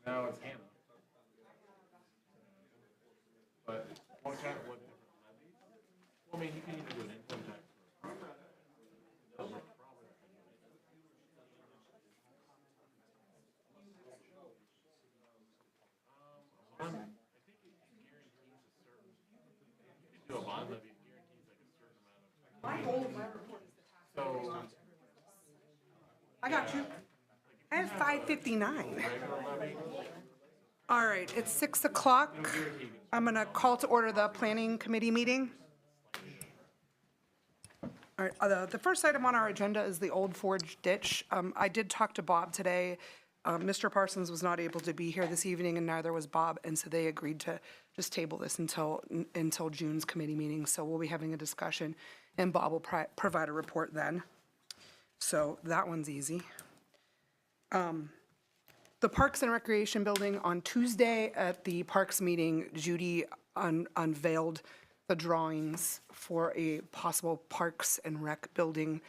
Now it's Hannah. But what kind of, what different levies? Well, I mean, you can even do an income tax. I think it guarantees a certain, you can do a bond levy, it guarantees like a certain amount of. So, I got you. I have 5:59. regular levy, All right, it's 6 o'clock. I'm going to call to order the planning committee meeting. All right, the first item on our agenda is the Old Forge ditch. I did talk to Bob today. Mr. Parsons was not able to be here this evening, and neither was Bob, and so they agreed to just table this until June's committee meeting. So we'll be having a discussion, and Bob will provide a report then. So that one's easy. The Parks and Recreation Building, on Tuesday at the Parks meeting, Judy unveiled the drawings for a possible Parks and Rec building.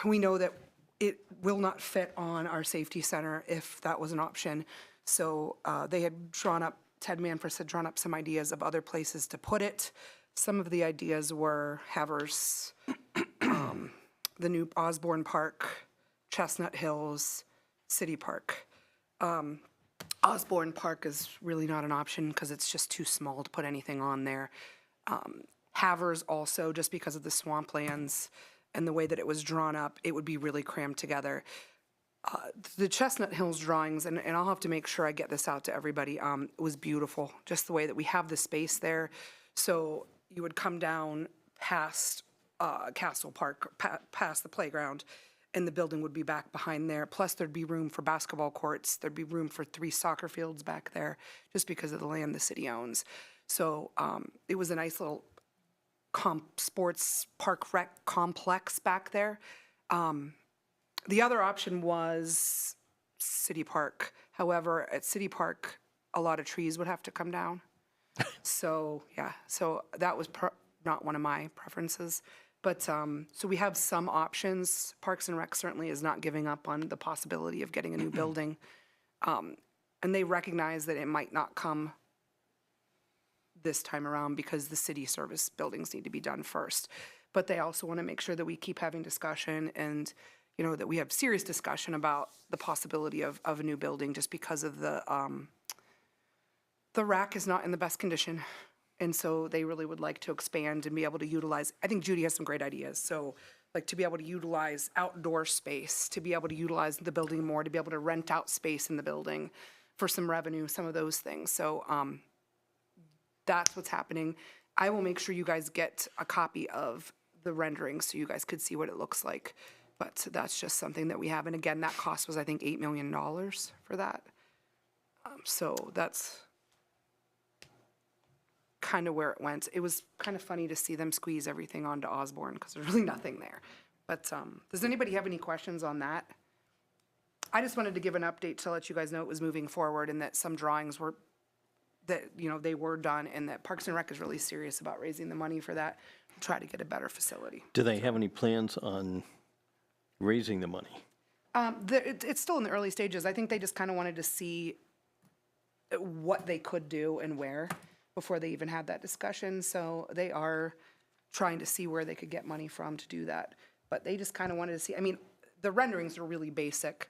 We know that it will not fit on our safety center if that was an option. So they had drawn up, Ted Manfres had drawn up some ideas of other places to put it. Some of the ideas were Havers, the new Osborne Park, Chestnut Hills, City Park. Osborne Park is really not an option because it's just too small to put anything on there. Havers also, just because of the swamplands and the way that it was drawn up, it would be really crammed together. The Chestnut Hills drawings, and I'll have to make sure I get this out to everybody, it was beautiful, just the way that we have the space there. So you would come down past Castle Park, past the playground, and the building would be back behind there. Plus, there'd be room for basketball courts. There'd be room for 3 soccer fields back there, just because of the land the city owns. So it was a nice little sports park rec complex back there. The other option was City Park. However, at City Park, a lot of trees would have to come down. So, yeah, so that was not one of my preferences. But, so we have some options. Parks and Rec certainly is not giving up on the possibility of getting a new building. And they recognize that it might not come this time around because the city service buildings need to be done first. But they also want to make sure that we keep having discussion and, you know, that we have serious discussion about the possibility of a new building just because of the rack is not in the best condition. And so they really would like to expand and be able to utilize, I think Judy has some great ideas. So like to be able to utilize outdoor space, to be able to utilize the building more, to be able to rent out space in the building for some revenue, some of those things. So that's what's happening. I will make sure you guys get a copy of the rendering so you guys could see what it looks like. But that's just something that we have. And again, that cost was, I think, $8 million for that. So that's kind of where it went. It was kind of funny to see them squeeze everything onto Osborne because there's really nothing there. But does anybody have any questions on that? I just wanted to give an update to let you guys know it was moving forward and that some drawings were, that, you know, they were done and that Parks and Rec is really serious about raising the money for that to try to get a better facility. Do they have any plans on raising the money? It's still in the early stages. I think they just kind of wanted to see what they could do and where before they even had that discussion. So they are trying to see where they could get money from to do that. But they just kind of wanted to see, I mean, the renderings are really basic.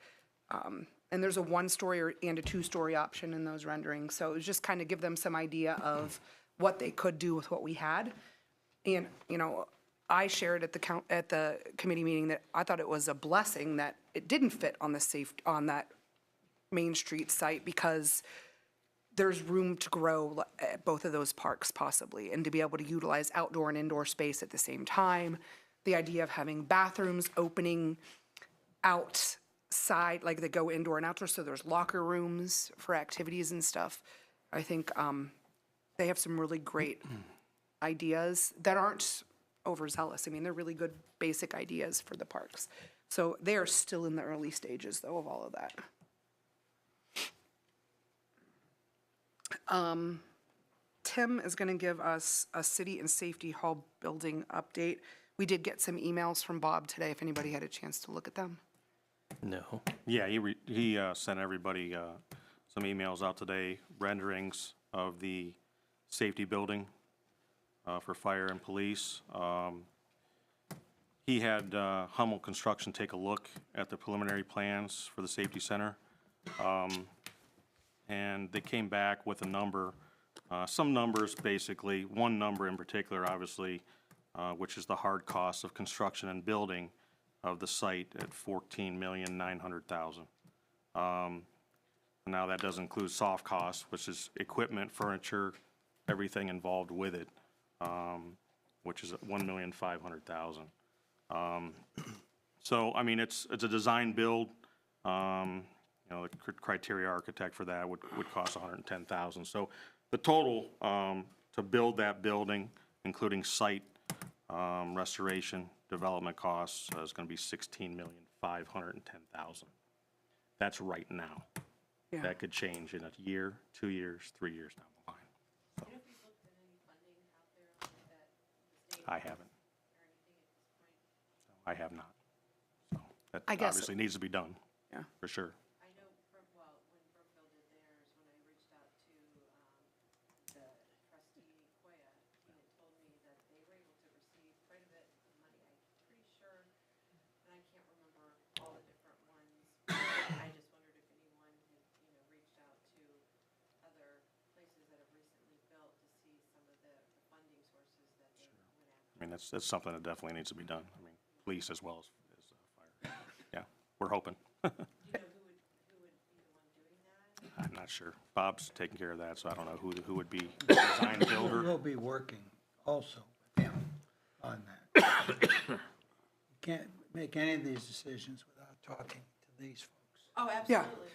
And there's a 1-story and a 2-story option in those renderings. So it was just kind of give them some idea of what they could do with what we had. And, you know, I shared at the committee meeting that I thought it was a blessing that it didn't fit on on that Main Street site because there's room to grow at both of those parks possibly, and to be able to utilize outdoor and indoor space at the same time. The idea of having bathrooms opening outside, like they go indoor and outdoor, so there's locker rooms for activities and stuff. I think they have some really great ideas that aren't overzealous. I mean, they're really good basic ideas for the parks. So they are still in the early stages, though, of all of that. Tim is going to give us a city and safety hall building update. We did get some emails from Bob today, if anybody had a chance to look at them. No. Yeah, he sent everybody some emails out today, renderings of the safety building for fire and police. He had Hummel Construction take a look at the preliminary plans for the safety center. And they came back with a number, some numbers basically, one number in particular, obviously, which is the hard cost of construction and building of the site at $14,900,000. Now, that doesn't include soft costs, which is equipment, furniture, everything involved with it, which is at $1,500,000. So, I mean, it's a design build. You know, the criteria architect for that would cost $110,000. So the total to build that building, including site restoration, development costs, is going to be $16,510,000. That's right now. Yeah. That could change in a year, 2 years, 3 years down the line. So, I haven't. I have not. So that I guess- obviously needs to be done. Yeah. For sure. I know, when Brookfield did theirs, when I reached out to the trustee Koya, he had told me that they were able to receive quite a bit of money. I'm pretty sure, and I can't remember all the different ones. I just wondered if anyone had, reached out to other places that have recently built to see some of the funding sources that they went after. I mean, that's something that definitely needs to be done. I mean, police as well as fire. Yeah, we're hoping. Do you know who would be the one doing that? I'm not sure. Bob's taking care of that, so I don't know who would be the design builder. We'll be working also with him on that. You can't make any of these decisions without talking to these folks. Oh, Yeah. absolutely.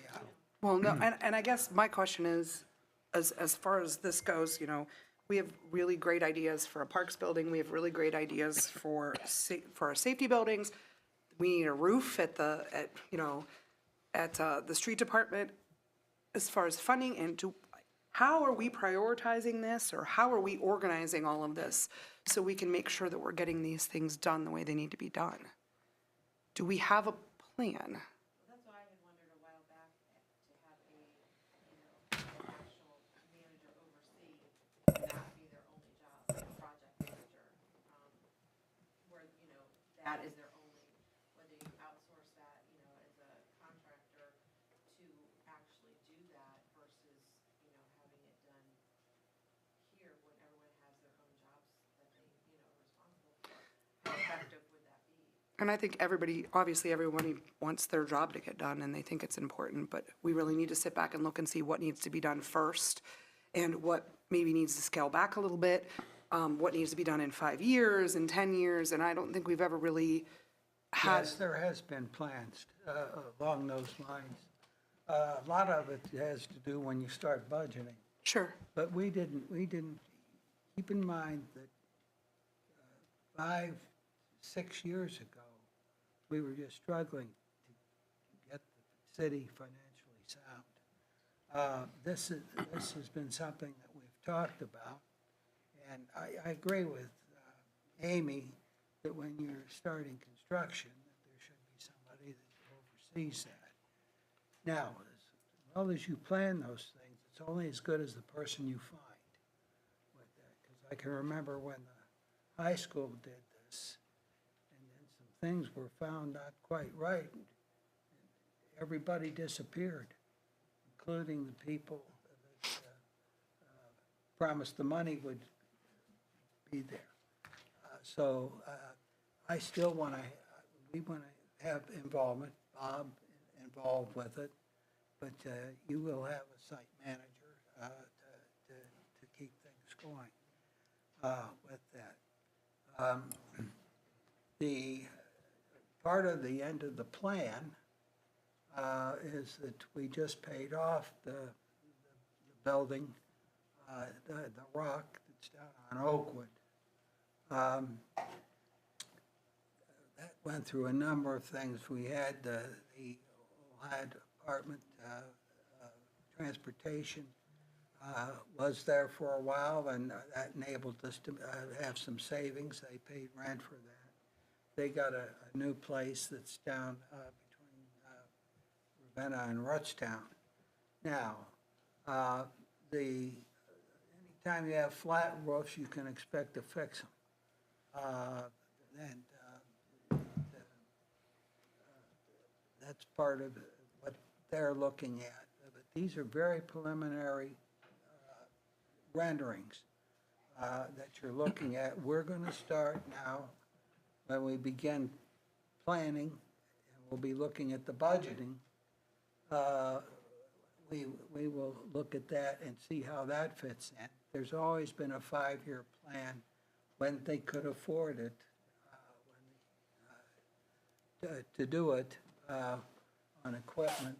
Well, no, and I guess my question is, as far as this goes, we have really great ideas for a parks building, we have really great ideas for our safety buildings. We need a roof at the street department. As far as funding how are we prioritizing this, or how are we organizing all of this so we can make sure that we're getting these things done the way they need to be done? Do we have a plan? That's why I had wondered a while back to have an actual manager oversee, and that be their only job, like a project manager. Where, that is their only, whether you outsource that, as a contractor to actually do that versus, having it done here when everyone has their own jobs that they, are responsible for. How effective would that be? And I think everybody wants their job to get done and they think it's important, but we really need to sit back and look and see what needs to be done first and what maybe needs to scale back a little bit, what needs to be done in 5 years, in 10 years, and I don't think we've ever really had. Yes, there has been plans along those lines. A lot of it has to do when you start budgeting. Sure, But we didn't, keep in mind that 5, 6 years ago, we were just struggling to get the city financially sound. This has been something that we've talked about, and I agree with Amy that when you're starting construction, that there should be somebody that oversees that. Now, as well as you plan those things, it's only as good as the person you find with that. Because I can remember when the high school did this, and then some things were found not quite right. Everybody disappeared, including the people that promised the money would be there. So I still we want to have involvement, Bob involved with it, but you will have a site manager to keep things going with that. The part of the end of the plan is that we just paid off the building, the rock that's down on Oakwood. That went through a number of things. We had the Ohio Department Transportation was there for a while, and that enabled us to have some savings. They paid rent for that. They got a new place that's down between Ravenna and Rutstown. Now, anytime you have flat roofs, you can expect to fix them. That's part of what they're looking at. But these are very preliminary renderings that you're looking at. We're going to start now, when we begin planning, and we'll be looking at the budgeting. We will look at that and see how that fits in. There's always been a 5-year plan when they could afford it, to do it on equipment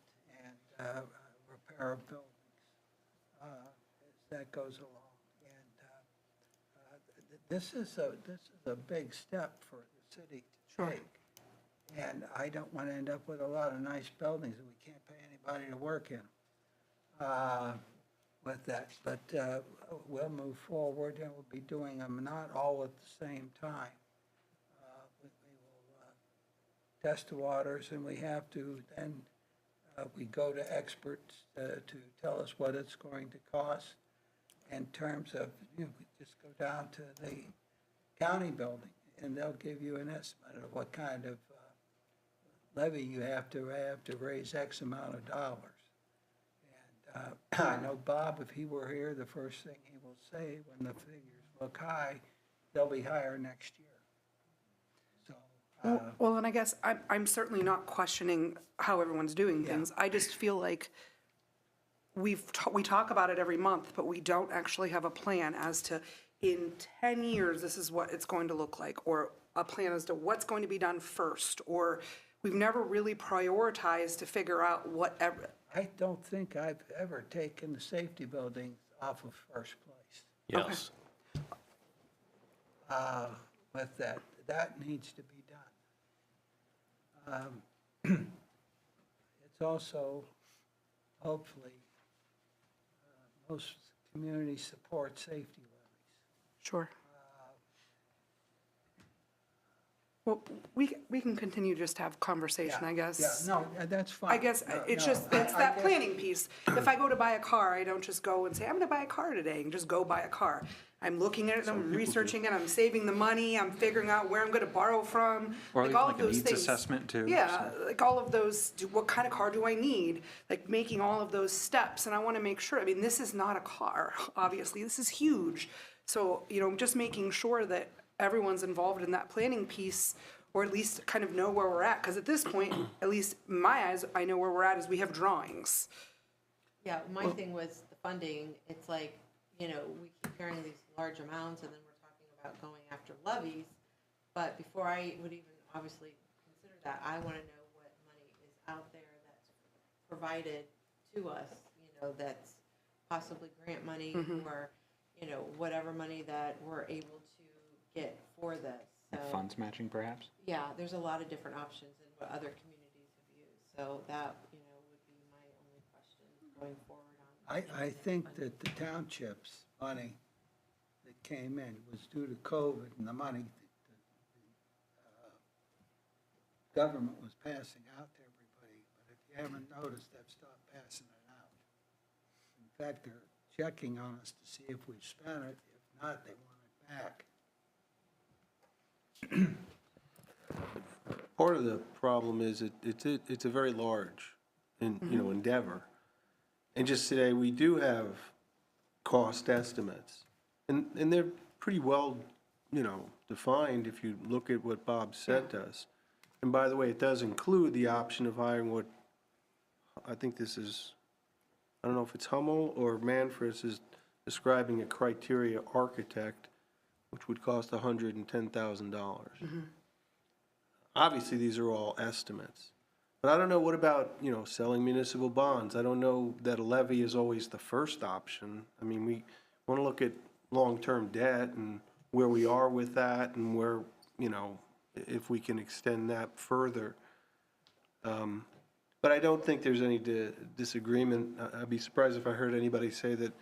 and repair of buildings as that goes along. And this is a big step for the city to Sure. take. And I don't want to end up with a lot of nice buildings that we can't pay anybody to work in with that. But we'll move forward, and we'll be doing them not all at the same time. We will test the waters, and we have to then, we go to experts to tell us what it's going to cost in terms of, we just go down to the county building, and they'll give you an estimate of what kind of levy you have to raise X amount of dollars. And I know Bob, if he were here, the first thing he will say when the figures look high, they'll be higher next year. So, Well, and I guess I'm certainly not questioning how everyone's doing things. I just feel like we talk about it every month, but we don't actually have a plan as to, in 10 years, this is what it's going to look like, or a plan as to what's going to be done first, or we've never really prioritized to figure out whatever. I don't think I've ever taken the safety buildings off of first place Yes. with that. That needs to be done. It's also, hopefully, most communities support safety levies. Sure. Well, we can continue just to have conversation, I guess. Yeah, no, that's fine. I guess No, it's no, just, it's I that guess- planning piece. If I go to buy a car, I don't just go and say, I'm gonna buy a car today, and just go buy a car. I'm looking at it, I'm researching it, I'm saving the money, I'm figuring out where I'm gonna borrow from. Or like even all like of a those needs things. assessment too. Yeah, like all of those, what kind of car do I need? Like making all of those steps, and I wanna make sure, I mean, this is not a car, obviously, this is huge. So, just making sure that everyone's involved in that planning piece, or at least kind of know where we're at, because at this point, at least in my eyes, I know where we're at is we have drawings. Yeah, my thing was the funding, it's like, we keep hearing these large amounts, and then we're talking about going after levies. But before I would even obviously consider that, I wanna know what money is out there that's provided to us, that's possibly grant money, or, whatever money that we're able to get for this, so. Funds matching perhaps? Yeah, there's a lot of different options and what other communities have used, so that, would be my only question going forward on. I think that the township's money that came in was due to COVID and the money that the government was passing out to everybody. But if you haven't noticed, they've stopped passing it out. In fact, they're checking on us to see if we've spent it. If not, they want it back. Part of the problem is it's a very large, endeavor. And just today, we do have cost estimates. And they're pretty well, defined if you look at what Bob sent us. And by the way, it does include the option of hiring what, I think this is, I don't know if it's Hummel or Manfred is describing a criteria architect, which would cost $110,000. Obviously, these are all estimates. But I don't know, what about, selling municipal bonds? I don't know that a levy is always the first option. I mean, we want to look at long-term debt and where we are with that and where, if we can extend that further. But I don't think there's any disagreement. I'd be surprised if I heard anybody say that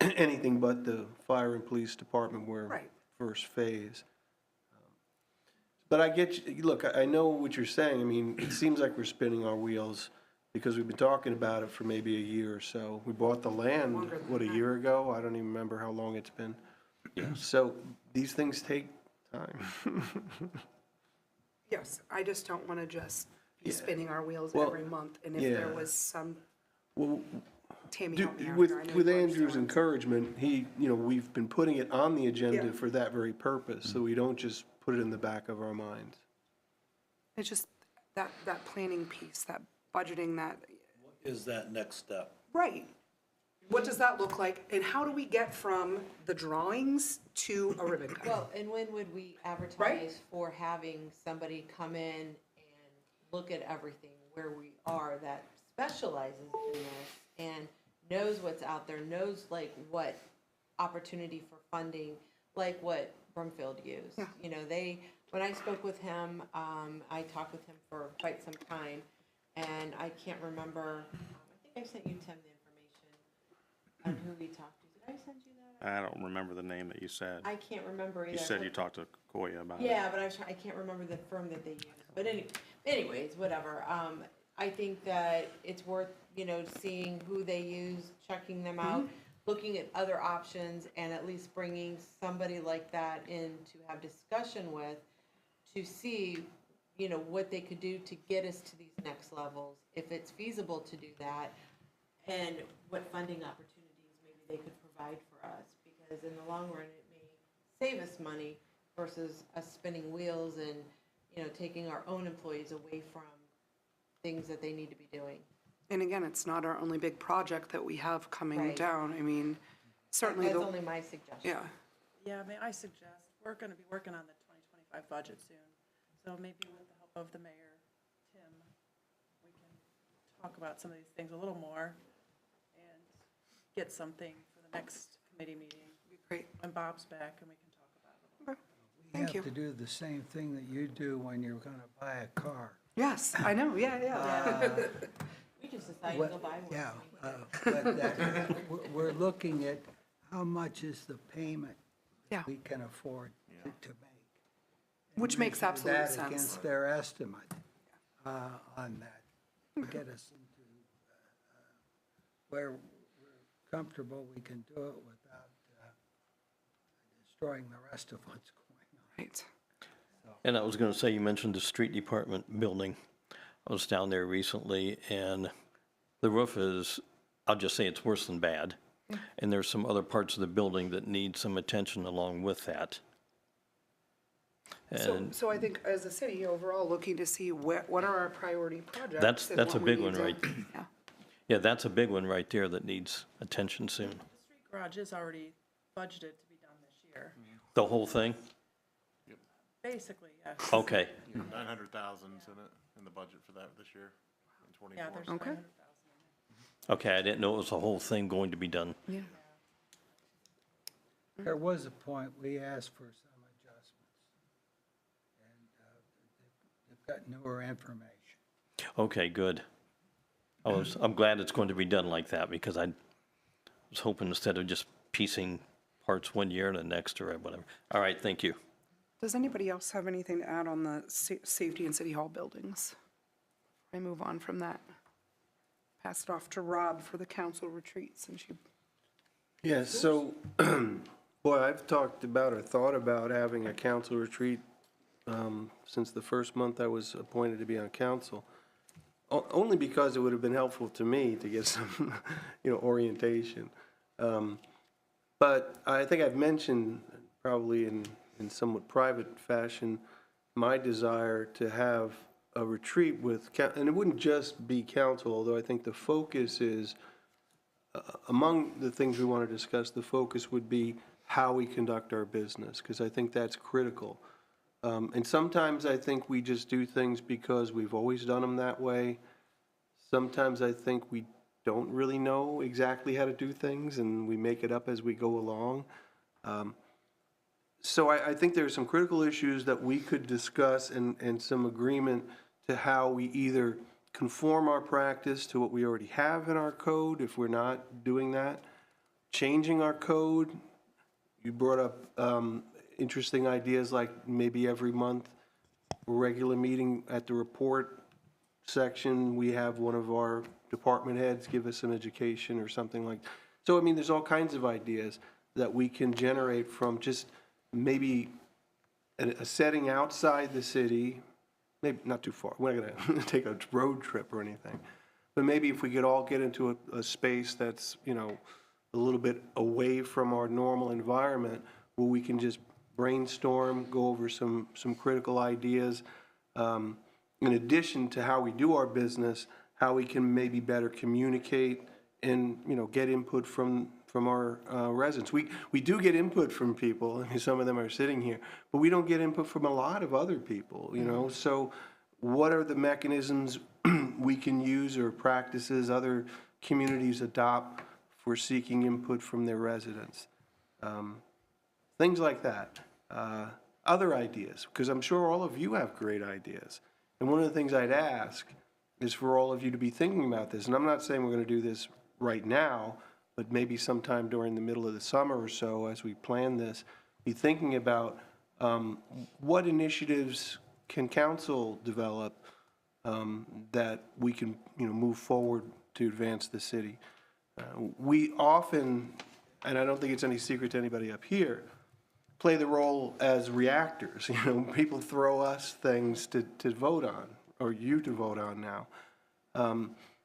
anything but the fire and police department were Right. first phase. But I get you, look, I know what you're saying. I mean, it seems like we're spinning our wheels. because we've been talking about it for maybe a year or so. We bought the land, what, a year ago? I don't even remember how long it's been. So these things take time. Yes, I just don't want to just be spinning our wheels Well, every month. And if there yeah. was some, Well, Tammy, help me out with, here. I know with you Andrew's understand. encouragement, we've been putting it on the agenda Yeah. for that very purpose, so we don't just put it in the back of our minds. It's just that planning piece, that budgeting, that, Is that next step? right. What does that look like? And how do we get from the drawings to a ribbon cutting? Well, and when would we advertise for having somebody come in and look at everything where we are that specializes in this and knows what's out there, knows like what opportunity for funding, like what Brumfield used. Yeah. You know, when I spoke with him, I talked with him for quite some time, and I can't remember, I think I sent you, Tim, the information on who we talked to. Did I send you that? I don't remember the name that you said. I can't remember either. You said but- you talked to Koya about it. Yeah, but I can't remember the firm that they use. But anyways, whatever. I think that it's worth, seeing who they use, checking them out, looking at other options, and at least bringing somebody like that in to have discussion with, to see, what they could do to get us to these next levels, if it's feasible to do that, and what funding opportunities maybe they could provide for us. Because in the long run, it may save us money versus us spinning wheels and, taking our own employees away from things that they need to be doing. And again, it's not our only big project that we have coming Right. down. I mean, certainly That's the, only my suggestion. yeah. Yeah, may I suggest, we're gonna be working on the 2025 budget soon, so maybe with the help of the mayor, Tim, we can talk about some of these things a little more and get something for the next committee meeting. Great. When Bob's back and we can talk about it. We Thank have to do the same thing that you do when you're gonna buy a car. Yes, I know, yeah. We just decided to What- go buy one. Yeah, but we're looking at how much is the payment Yeah. we can afford to make. Which makes Measure absolute that sense. against their estimate on that, to get us into where we're comfortable we can do it without destroying the rest of what's going on. Right. And I was going to say, you mentioned the street department building. I was down there recently, and the roof is, I'll just say it's worse than bad. And there's some other parts of the building that need some attention along with that. And So I think as a city overall, looking to see what are our priority projects. That's and a what we big need one, to- right? Yeah. Yeah, that's a big one right there that needs attention soon. The street garage is already budgeted to be done this year, The whole thing? basically, yes. Okay. 900,000's in the budget for that this year, in Yeah, 24. there's Okay. 900,000. Okay, I didn't know it was the whole thing going to be done. Yeah. There was a point we asked for some adjustments, and they've got newer information. Okay, good. I'm glad it's going to be done like that, because I was hoping instead of just piecing parts one year and the next or whatever. All right, thank you. Does anybody else have anything to add on the safety and city hall buildings? I move on from that. Pass it off to Rob for the council retreat, since you, Yeah, so, boy, I've talked about or thought about having a council retreat since the first month I was appointed to be on council. Only because it would have been helpful to me to get some, orientation. But I think I've mentioned, probably in somewhat private fashion, my desire to have a retreat with, and it wouldn't just be council, although I think the focus is, among the things we want to discuss, the focus would be how we conduct our business, because I think that's critical. And sometimes I think we just do things because we've always done them that way. Sometimes I think we don't really know exactly how to do things, and we make it up as we go along. So I think there are some critical issues that we could discuss and some agreement to how we either conform our practice to what we already have in our code, if we're not doing that, changing our code. You brought up interesting ideas like maybe every month, a regular meeting at the report, section, we have one of our department heads give us some education or something like. So, I mean, there's all kinds of ideas that we can generate from just maybe a setting outside the city, maybe not too far. We're not gonna take a road trip or anything. But maybe if we could all get into a space that's, you know, a little bit away from our normal environment, where we can just brainstorm, go over some critical ideas, in addition to how we do our business, how we can maybe better communicate and, you know, get input from our residents. We do get input from people, I mean, some of them are sitting here, but we don't get input from a lot of other people, you know? So what are the mechanisms we can use or practices other communities adopt for seeking input from their residents? Things like that. Other ideas, because I'm sure all of you have great ideas. And one of the things I'd ask is for all of you to be thinking about this. And I'm not saying we're going to do this right now, but maybe sometime during the middle of the summer or so, as we plan this, be thinking about what initiatives can council develop that we can, you know, move forward to advance the city. We often, and I don't think it's any secret to anybody up here, play the role as reactors. You know, people throw us things to vote on, or you to vote on now.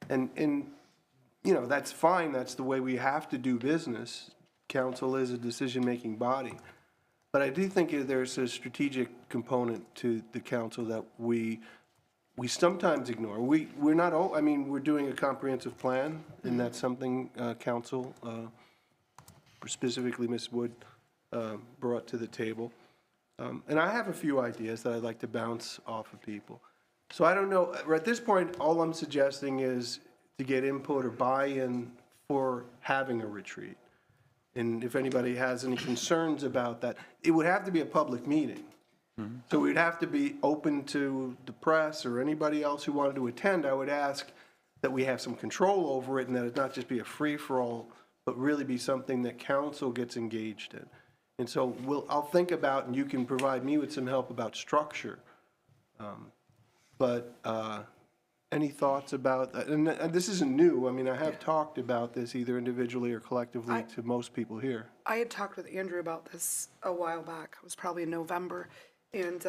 And you know, that's fine, that's the way we have to do business. Council is a decision-making body. But I do think there's a strategic component to the council that we sometimes ignore. We're not, I mean, we're doing a comprehensive plan, and that's something council, specifically Ms. Wood, brought to the table. And I have a few ideas that I'd like to bounce off of people. So I don't know, at this point, all I'm suggesting is to get input or buy-in for having a retreat. And if anybody has any concerns about that, it would have to be a public meeting. So we'd have to be open to the press or anybody else who wanted to attend. I would ask that we have some control over it and that it not just be a free-for-all, but really be something that council gets engaged in. And so I'll think about, and you can provide me with some help about structure. Any thoughts about that? And this isn't new. I mean, I have talked about this either individually or collectively to most people here. I had talked with Andrew about this a while back. It was probably in November. And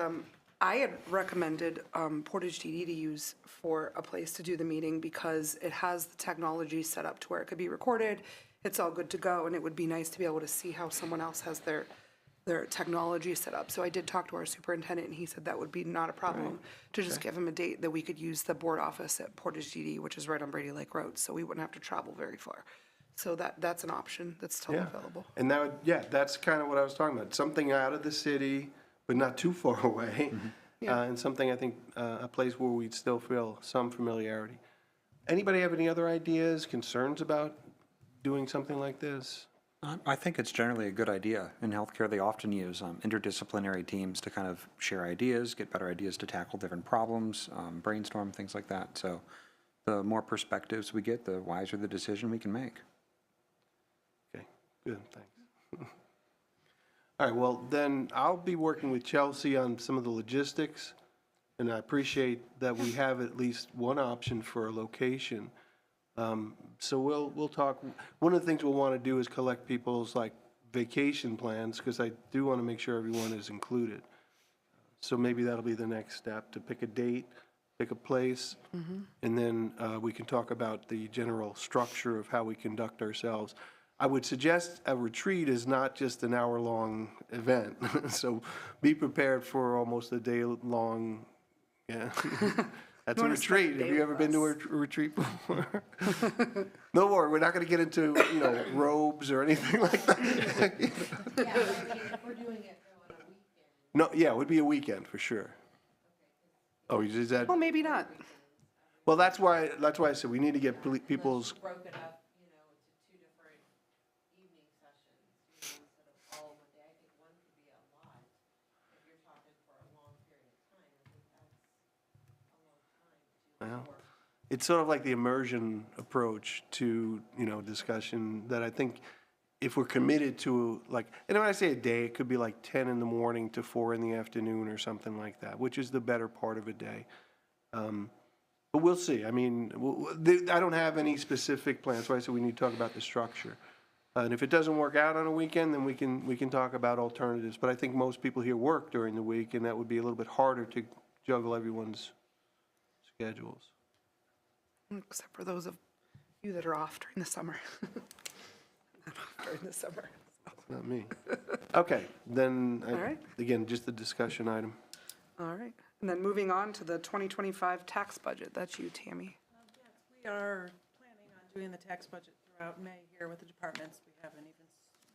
I had recommended Portage DD to use for a place to do the meeting because it has the technology set up to where it could be recorded. It's all good to go, and it would be nice to be able to see how someone else has their technology set up. So I did talk to our superintendent, and he said that would be not a problem to just give him a date that we could use the board office at Portage DD, which is right on Brady Lake Road, so we wouldn't have to travel very far. So that's an option that's still available. And that would, that's kind of what I was talking about. Something out of the city, but not too far away. And something, I think, a place where we'd still feel some familiarity. Anybody have any other ideas, concerns about doing something like this? I think it's generally a good idea. In healthcare, they often use interdisciplinary teams to kind of share ideas, get better ideas to tackle different problems, brainstorm, things like that. So the more perspectives we get, the wiser the decision we can make. Okay, good, thanks. All right, well, then I'll be working with Chelsea on some of the logistics, and I appreciate that we have at least one option for a location. So we'll talk. One of the things we'll want to do is collect people's like vacation plans, because I do want to make sure everyone is included. So maybe that'll be the next step, to pick a date, pick a place, and then we can talk about the general structure of how we conduct ourselves. I would suggest a retreat is not just an hour-long event, so be prepared for almost a day-long, That's a retreat. Have you ever been to a retreat before? No worry, we're not going to get into, robes or anything like that. Yeah, but I mean, if we're doing it though on a weekend. No, yeah, it would be a weekend for sure. Oh, is that? Well, maybe not. Well, that's why I said we need to get people's. Broke it up, into two different evening sessions, instead of all in one day. I think one could be a lot, if you're talking for a long period of time. I think that's a long time to work. It's sort of like the immersion approach to, discussion that I think if we're committed to, like, and when I say a day, it could be like 10 in the morning to 4 in the afternoon or something like that, which is the better part of a day. But we'll see. I mean, I don't have any specific plans, so I said we need to talk about the structure. And if it doesn't work out on a weekend, then we can talk about alternatives. But I think most people here work during the week, and that would be a little bit harder to juggle everyone's schedules. Except for those of you that are off during the summer. Not off during the summer. Not me. Okay, then, All right. again, just the discussion item. All right. And then moving on to the 2025 tax budget. That's you, Tammy. We are planning on doing the tax budget throughout May here with the departments. We haven't even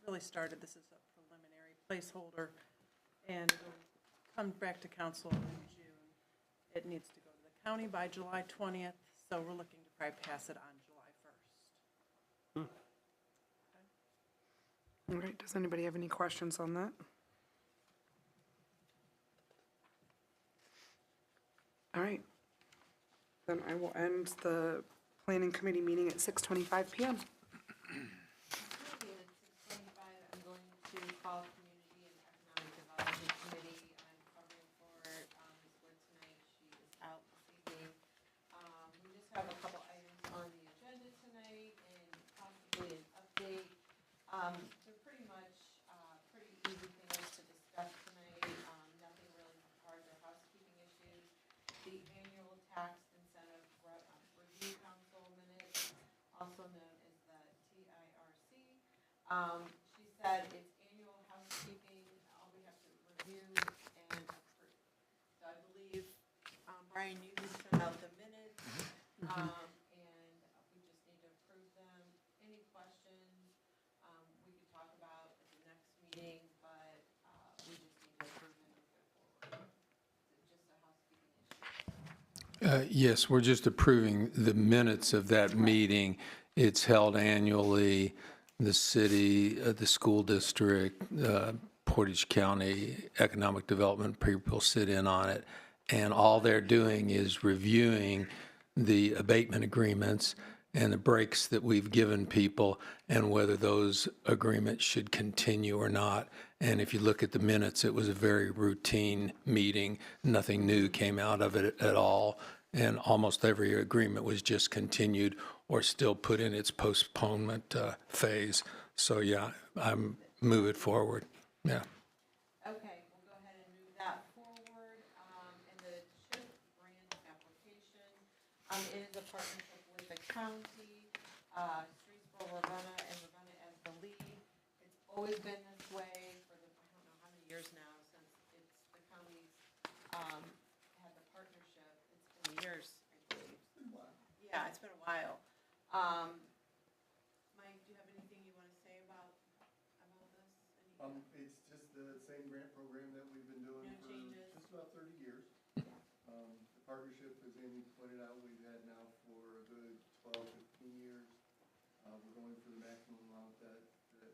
really started. This is a preliminary placeholder, and it'll come back to council in June. It needs to go to the county by July 20th, so we're looking to probably pass it on July 1st. All right. Does anybody have any questions on that? All right. Then I will end the planning committee meeting at 6:25 PM. Okay, at 6:25, I'm going to call Community and Economic Development Committee. I'm covering for Ms. Wood tonight. She is out this evening. We just have a couple items on the agenda tonight and possibly an update. They're pretty much pretty easy things to discuss tonight. Nothing really hard or housekeeping issues. The annual tax incentive review council minutes, also known as the TIRC. She said it's annual housekeeping, all we have to review and approve. So I believe, Brian, you sent out the minutes, and we just need to approve them. Any questions, we could talk about at the next meeting, but, we just need to approve them and go forward. It's just a housekeeping issue. Yes, we're just approving the minutes of that meeting. It's held annually. The city, the school district, Portage County Economic Development people sit in on it. And all they're doing is reviewing the abatement agreements and the breaks that we've given people and whether those agreements should continue or not. And if you look at the minutes, it was a very routine meeting. Nothing new came out of it at all. And almost every agreement was just continued or still put in its postponement phase. So yeah, I'm move it forward. Yeah. Okay, we'll go ahead and move that forward. And the CHIP grant application, it is a partnership with the county, Streetsboro, Ravenna, and Ravenna as the lead. It's always been this way for the, I don't know how many years now, since it's the county's, had the partnership. It's been years, I believe. Yeah, it's been a while. Mike, do you have anything you want to say about this? It's just the same grant program that we've been doing No for changes. just about 30 years. The partnership, as Amy pointed out, we've had now for a good 12, 15 years. We're going for the maximum amount that the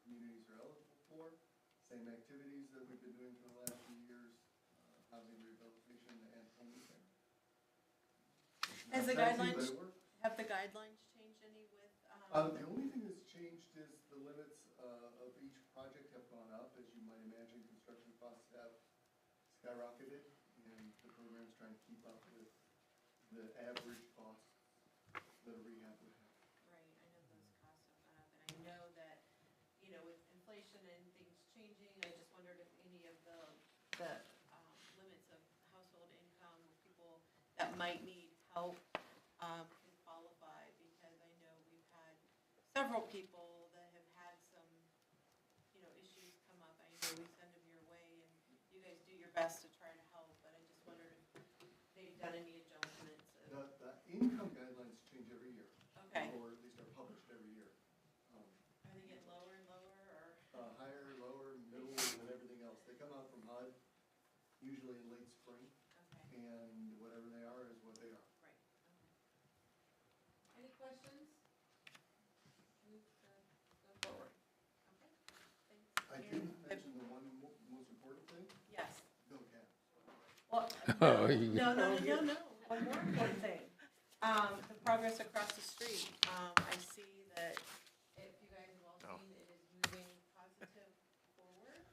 communities are eligible for. Same activities that we've been doing for the last few years, housing rehabilitation and home repair. Has the guidelines, have the guidelines changed any with, The only thing that's changed is the limits of each project have gone up. As you might imagine, construction costs have skyrocketed, and the program's trying to keep up with the average costs that a rehab would have. right, I know those costs have gone up, and I know that, with inflation and things changing, I just wondered if any of the limits of household income, with people that might need help, can qualify, because I know we've had several people that have had some, issues come up. I know we send them your way, and you guys do your best to try to help, but I just wondered if they've done any adjustments. The income guidelines change every year. Okay. Or at least are published every year. Are they getting lower and lower, or? Higher, lower, middle, and everything else. They come out from HUD, usually in late spring, Okay, and whatever they are is what they are. right, okay. Any questions? Move to go forward. Okay, thanks. I didn't mention the one most important thing, Yes. go Cavs. Well, Oh, you- no. One more important thing. The progress across the street. I see that, if you guys have all seen, it is moving positive forward.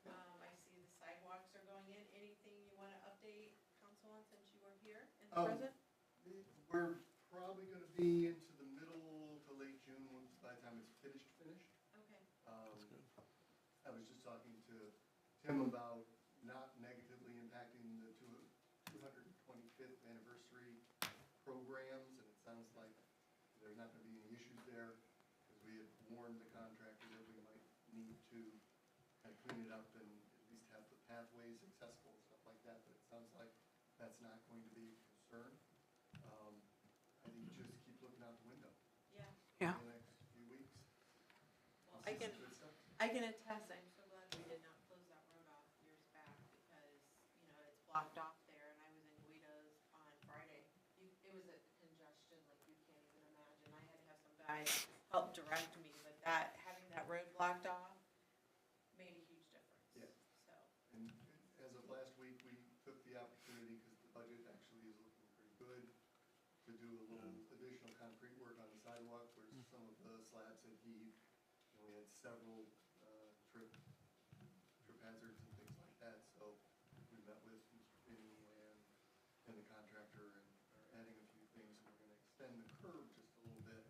I see the sidewalks are going in. Anything you want to update council on since you were here and present? we're probably gonna be into the middle to late June by the time it's finished. Okay. I was just talking to Tim about not negatively impacting the 225th anniversary programs, and it sounds like there's not gonna be any issues there, because we had warned the contractor that we might need to kind of clean it up and at least have the pathways accessible and stuff like that, but it sounds like that's not going to be a concern. I think just keep looking out the window Yeah. Yeah. in the next few weeks. Well, I See can, some good stuff. I can attest, I'm so glad we did not close that road off years back because, you know, it's blocked off there and I was in Guido's on Friday. It was a congestion like you can't even imagine. I had to have some guys help direct me, but having that road blocked off made a huge difference. Yeah. So, And as of last week, we took the opportunity, because the budget actually is looking pretty good, to do a little additional concrete work on the sidewalk where some of the slabs had heaved. And we had several trip hazards and things like that, so we met with Mr. Finney and the contractor and are adding a few things. And we're gonna extend the curb just a little bit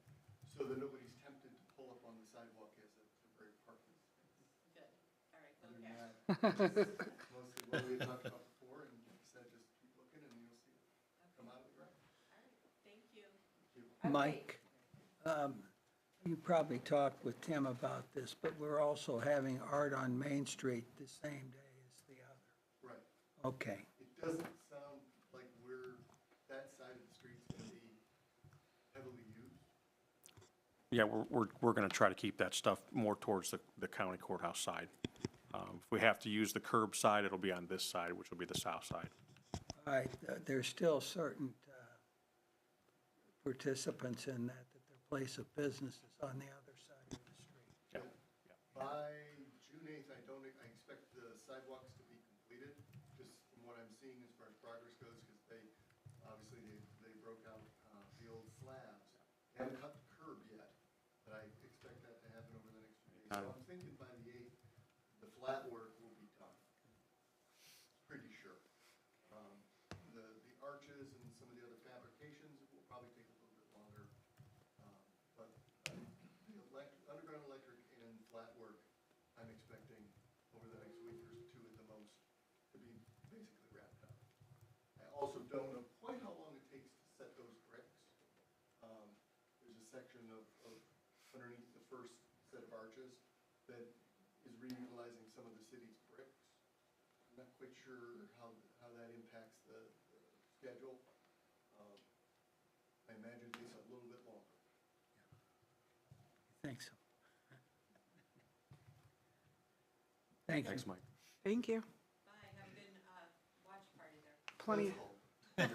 so that nobody's tempted to pull up on the sidewalk as a temporary parking space. good. All right, Other okay. than that, it's mostly what we had talked about before, and like I said, just keep looking and you'll see it come out of the ground. All right, thank you. Mike, you probably talked with Tim about this, but we're also having Art on Main Street the same day as the other. Right. Okay. It doesn't sound like that side of the street's gonna be heavily used. Yeah, we're going to try to keep that stuff more towards the county courthouse side. If we have to use the curb side, it'll be on this side, which will be the south side. All right, there's still certain participants in that their place of business is on the other side of the street. Yeah. By June 8th, I expect the sidewalks to be completed, just from what I'm seeing as far as progress goes, because obviously they broke out the old slabs. They haven't cut the curb yet, but I expect that to happen over the next few days. So I'm thinking by the 8th, the flat work will be done. Pretty sure. The arches and some of the other fabrications will probably take a little bit longer. But the underground electric and flat work, I'm expecting over the next week or two at the most to be basically wrapped up. I also don't know quite how long it takes to set those bricks. There's a section of underneath the first set of arches that is reutilizing some of the city's bricks. I'm not quite sure how that impacts the schedule. I imagine it takes a little bit longer. I think so. Thank you. Thanks, Mike. Thank you. Bye, have a good watch party there. Plenty. We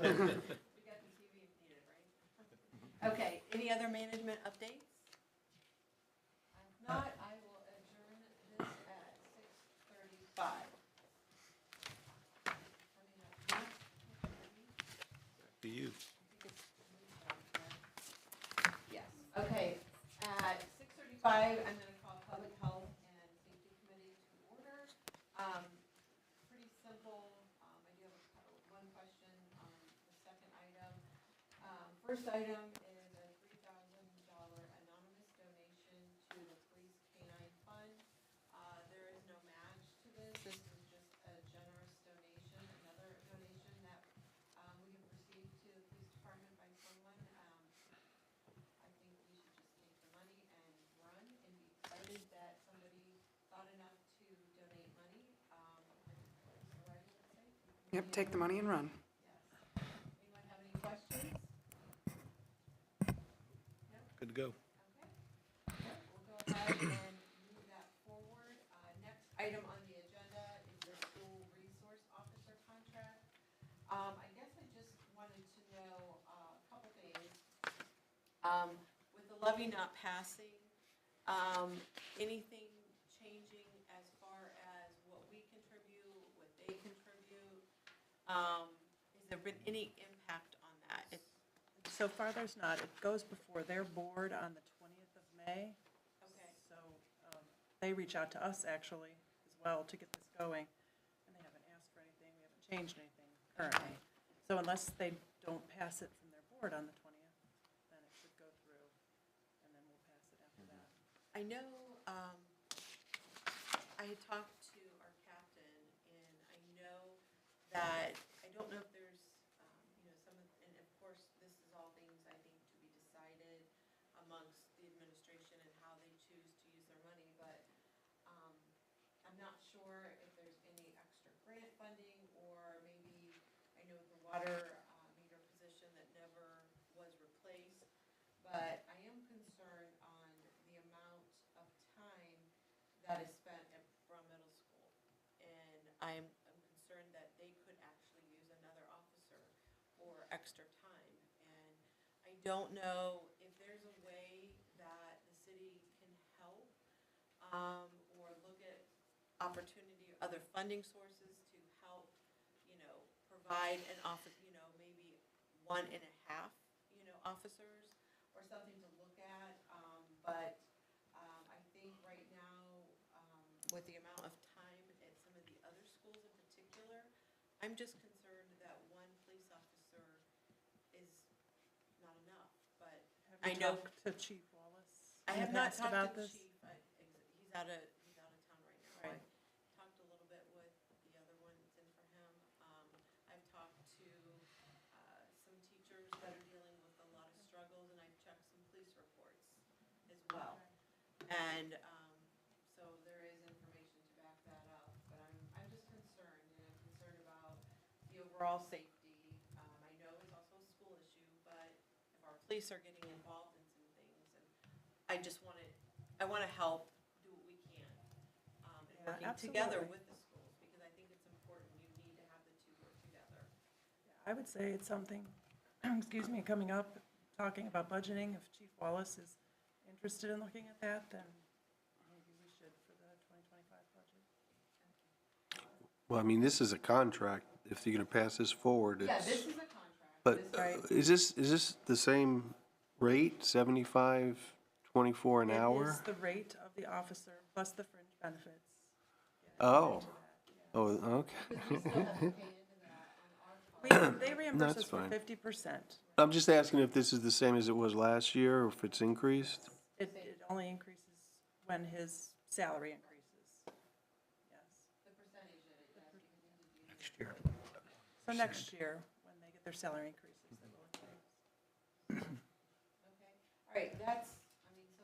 got the TV if needed, right? Okay, any other management updates? If not, I will adjourn this at 6:35. To you. Yes, okay, at 6:35, I'm gonna call Public Health and Safety Committee to order. Pretty simple, I do have one question on the second item. First item is a $3,000 anonymous donation to the Police Canine Fund. There is no match to this, this is just a generous donation, another donation that we have received to the police department by someone. I think we should just take the money and run and be excited that somebody thought enough to donate money. So I would say. Yep, take the money and run. Yes. Anyone have any questions? Good to go. Okay. Yep, we'll go ahead and move that forward. Next item on the agenda is the school resource officer contract. I guess I just wanted to know a couple things. With the levy not passing, anything changing as far as what we contribute, what they contribute? Has there been any impact on that? So far, there's not. It goes before their board on the 20th of May. Okay. So they reach out to us, actually, as well, to get this going. And they haven't asked for anything. We haven't changed anything currently. So unless they don't pass it from their forward on the 20th, then it should go through, and then we'll pass it after that. I know, I had talked to our captain, and I know that, I don't know if there's, you know, some of, and of course, this is all things I think to be decided amongst the administration and how they choose to use their money, but, I'm not sure if there's any extra grant funding, or maybe, I know the water, meter position that never was replaced, but I am concerned on the amount of time that is spent at Brown Middle School. And I'm concerned that they could actually use another officer for extra time. And I don't know if there's a way that the city can help, or look at opportunity, other funding sources to help, you know, provide an office, you know, maybe 1.5, you know, officers, or something to look at, but, I think right now, with the amount of time at some of the other schools in particular, I'm just concerned that one police officer is not enough, but I Have you know. talked to Chief Wallace I in have the not past talked about to this? Chief, he's out of town right now. Right. I talked a little bit with the other one that's in for him. I've talked to, some teachers that are dealing with a lot of struggles, and I've checked some police reports as well. And, so there is information to back that up, but I'm just concerned, and I'm concerned about the overall safety. I know it's also a school issue, but if our police are getting involved in some things, and I just I wanna help do what we can, and working together absolutely. with the schools, because I think it's important, you need to have the two work together. I would say it's something, excuse me, coming up, talking about budgeting, if Chief Wallace is interested in looking at that, then maybe we should for the 2025 budget. Well, I mean, this is a contract. If you're gonna pass this forward, Yeah, it's, this is a contract. but This- is this the same rate, 75.24 an hour? It is the rate of the officer plus the fringe benefits. Oh, oh, okay. We still have to pay into that on our part. They reimburse That's us for fine. 50%. I'm just asking if this is the same as it was last year, or if it's increased? It only increases when his salary increases. Yes. The percentage that it does, because it is a Next year. So next year, when they get their salary increases, they will increase. Okay, all right, that's, I mean, so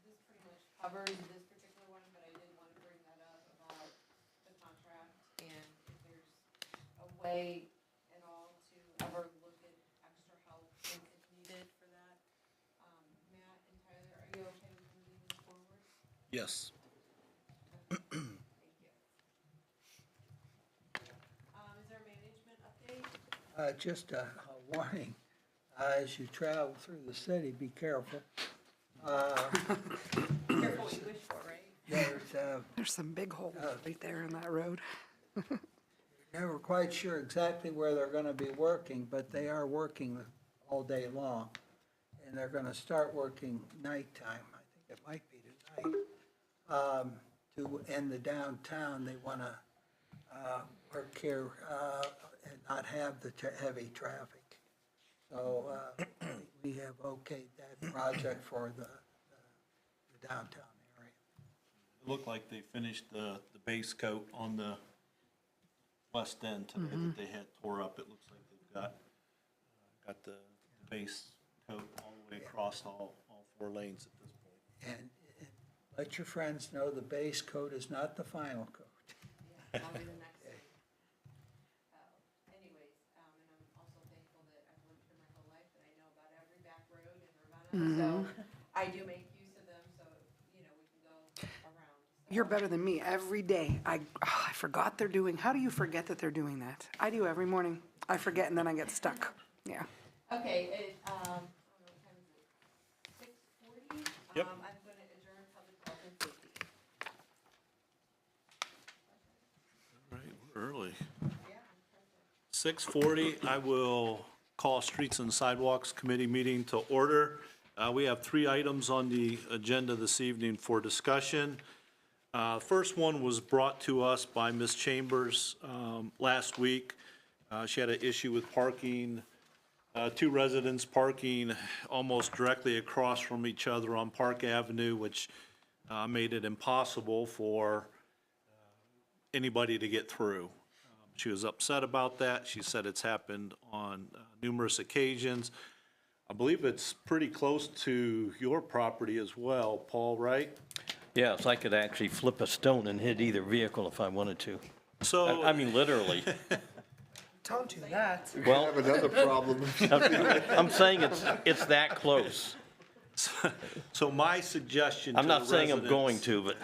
this pretty much covers this particular one, but I did want to bring that up about the contract, and if there's a way at all to ever look at extra help if needed for that. Matt and Tyler, are you okay with moving this forward? Yes. Thank you. Is there a management update? Just a warning, as you travel through the city, be careful. Careful what you wish for, right? There's some big holes right there in that road. Never quite sure exactly where they're gonna be working, but they are working all day long. And they're gonna start working nighttime, I think it might be tonight. To end the downtown, they wanna, work here, and not have the heavy traffic. So, we have okayed that project for the downtown area. It looked like they finished the base coat on the west end today that they had tore up. It looks like they've got the base coat all the way across all 4 lanes at this point. And let your friends know the base coat is not the final coat. Yeah, I'll be the next thing. Anyways, and I'm also thankful that I've lived here my whole life, that I know about every back road in Ravenna. So I do make use of them, so, you know, we can go around. So. You're better than me every day. I forgot they're doing, how do you forget that they're doing that? I do every morning. I forget and then I get stuck. Yeah. Okay, I don't know, what time is it? 6:40? Yep. I'm gonna adjourn public health and safety. All right, we're early. Yeah, I'm perfect. 6:40, I will call Streets and Sidewalks Committee meeting to order. We have 3 items on the agenda this evening for discussion. First one was brought to us by Ms. Chambers last week. She had an issue with parking two residents parking almost directly across from each other on Park Avenue, which made it impossible for anybody to get through. She was upset about that. She said it's happened on numerous occasions. I believe it's pretty close to your property as well, Paul, right? Yes, I could actually flip a stone and hit either vehicle if I wanted to. So. I mean, literally. Don't do that. Well, Have another problem. I'm saying it's that close. So my suggestion to I'm the not saying I'm going residents- to, but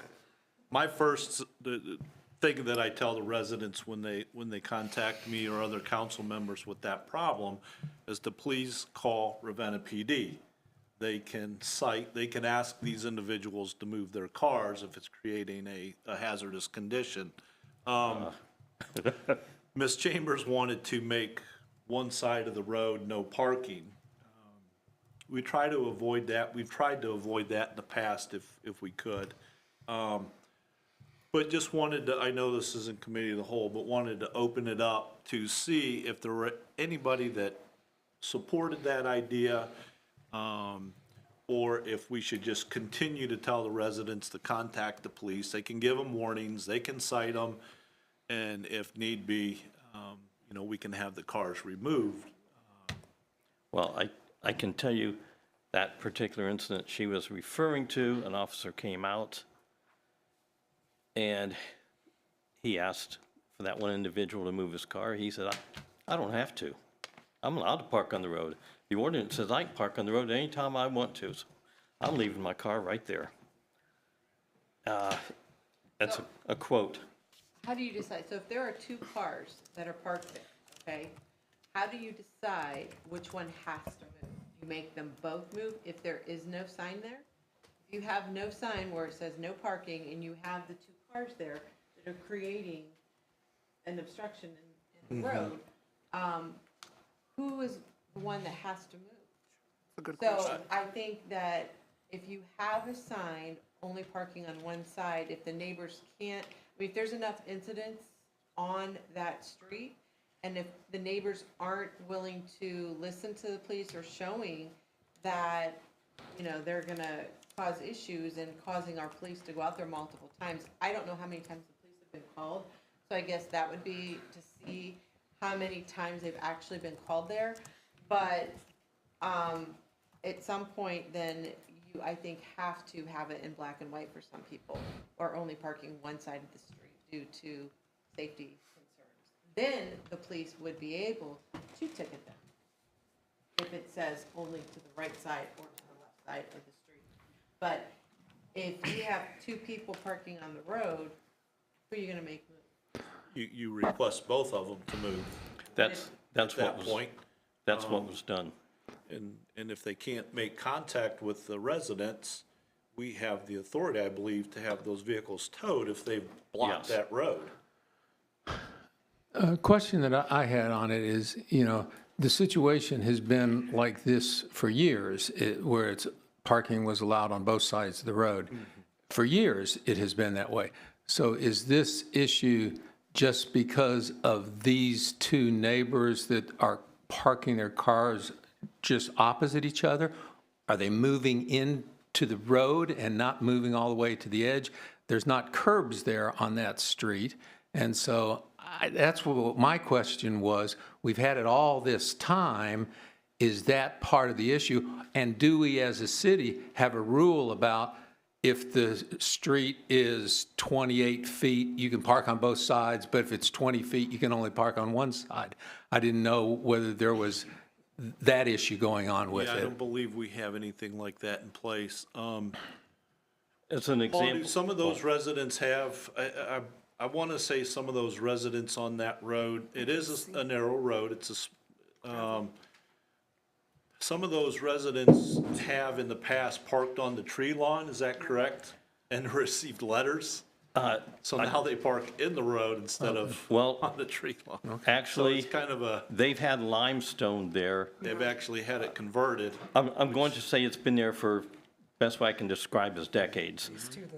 My first the thing that I tell the residents when they contact me or other council members with that problem is to please call Ravenna PD. They can ask these individuals to move their cars if it's creating a hazardous condition. Ms. Chambers wanted to make one side of the road no parking. We try to avoid that. We've tried to avoid that in the past if we could. But just wanted to, I know this isn't committee of the whole, but wanted to open it up to see if there were anybody that supported that idea, or if we should just continue to tell the residents to contact the police. They can give them warnings, they can cite them, and if need be, we can have the cars removed. well, I can tell you that particular incident she was referring to, an officer came out and he asked for that one individual to move his car. He said, I don't have to. I'm allowed to park on the road. The ordinance says I can park on the road anytime I want to. So I'm leaving my car right there. That's a quote. How do you decide? So if there are two cars that are parked there, okay, how do you decide which one has to move? You make them both move if there is no sign there? If you have no sign where it says no parking and you have the two cars there that are creating an obstruction in the road, who is the one that has to move? A good So question. I think that if you have a sign only parking on one side, if the neighbors can't, I mean, if there's enough incidents on that street, and if the neighbors aren't willing to listen to the police or showing that, they're gonna cause issues and causing our police to go out there multiple times, I don't know how many times the police have been called, so I guess that would be to see how many times they've actually been called there. But, at some point, then you, I think, have to have it in black and white for some people, or only parking one side of the street due to safety concerns. Then the police would be able to ticket them if it says only to the right side or to the left side of the street. But if you have two people parking on the road, who are you gonna make move? You request both of them to move That's at that what was, point. that's what was done. And if they can't make contact with the residents, we have the authority, I believe, to have those vehicles towed if they've blocked Yes. that road. A question that I had on it is, the situation has been like this for years, where it's parking was allowed on both sides of the road. For years, it has been that way. So is this issue just because of these two neighbors that are parking their cars just opposite each other? Are they moving into the road and not moving all the way to the edge? There's not curbs there on that street. And so that's what my question was. We've had it all this time. Is that part of the issue? And do we as a city have a rule about if the street is 28 feet, you can park on both sides, but if it's 20 feet, you can only park on one side? I didn't know whether there was that issue going on with Yeah, I it. don't believe we have anything like that in place. As an Paul, do example. some of those residents have, I want to say some of those residents on that road, it is a narrow road, some of those residents have in the past parked on the tree lawn, is that correct? And received letters? So now they park in the road instead of Well, on the tree lawn. So actually, it's kind of they've had limestone there. they've actually had it converted. I'm going to say it's been there for, best way I can describe as decades.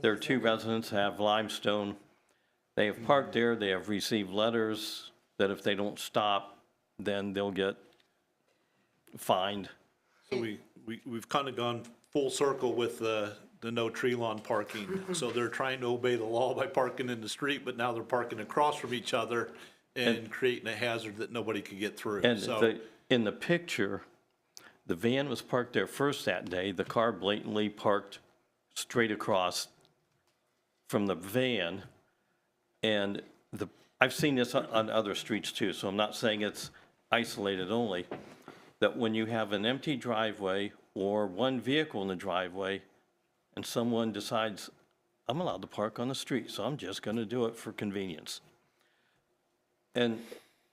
There are two residents that have limestone. They have parked there, they have received letters that if they don't stop, then they'll get fined. So we've kind of gone full circle with the no tree lawn parking. So they're trying to obey the law by parking in the street, but now they're parking across from each other and creating a hazard that nobody could get through. And So, in the picture, the van was parked there first that day. The car blatantly parked straight across from the van. And I've seen this on other streets too, so I'm not saying it's isolated only, that when you have an empty driveway or one vehicle in the driveway and someone decides, I'm allowed to park on the street, so I'm just going to do it for convenience. And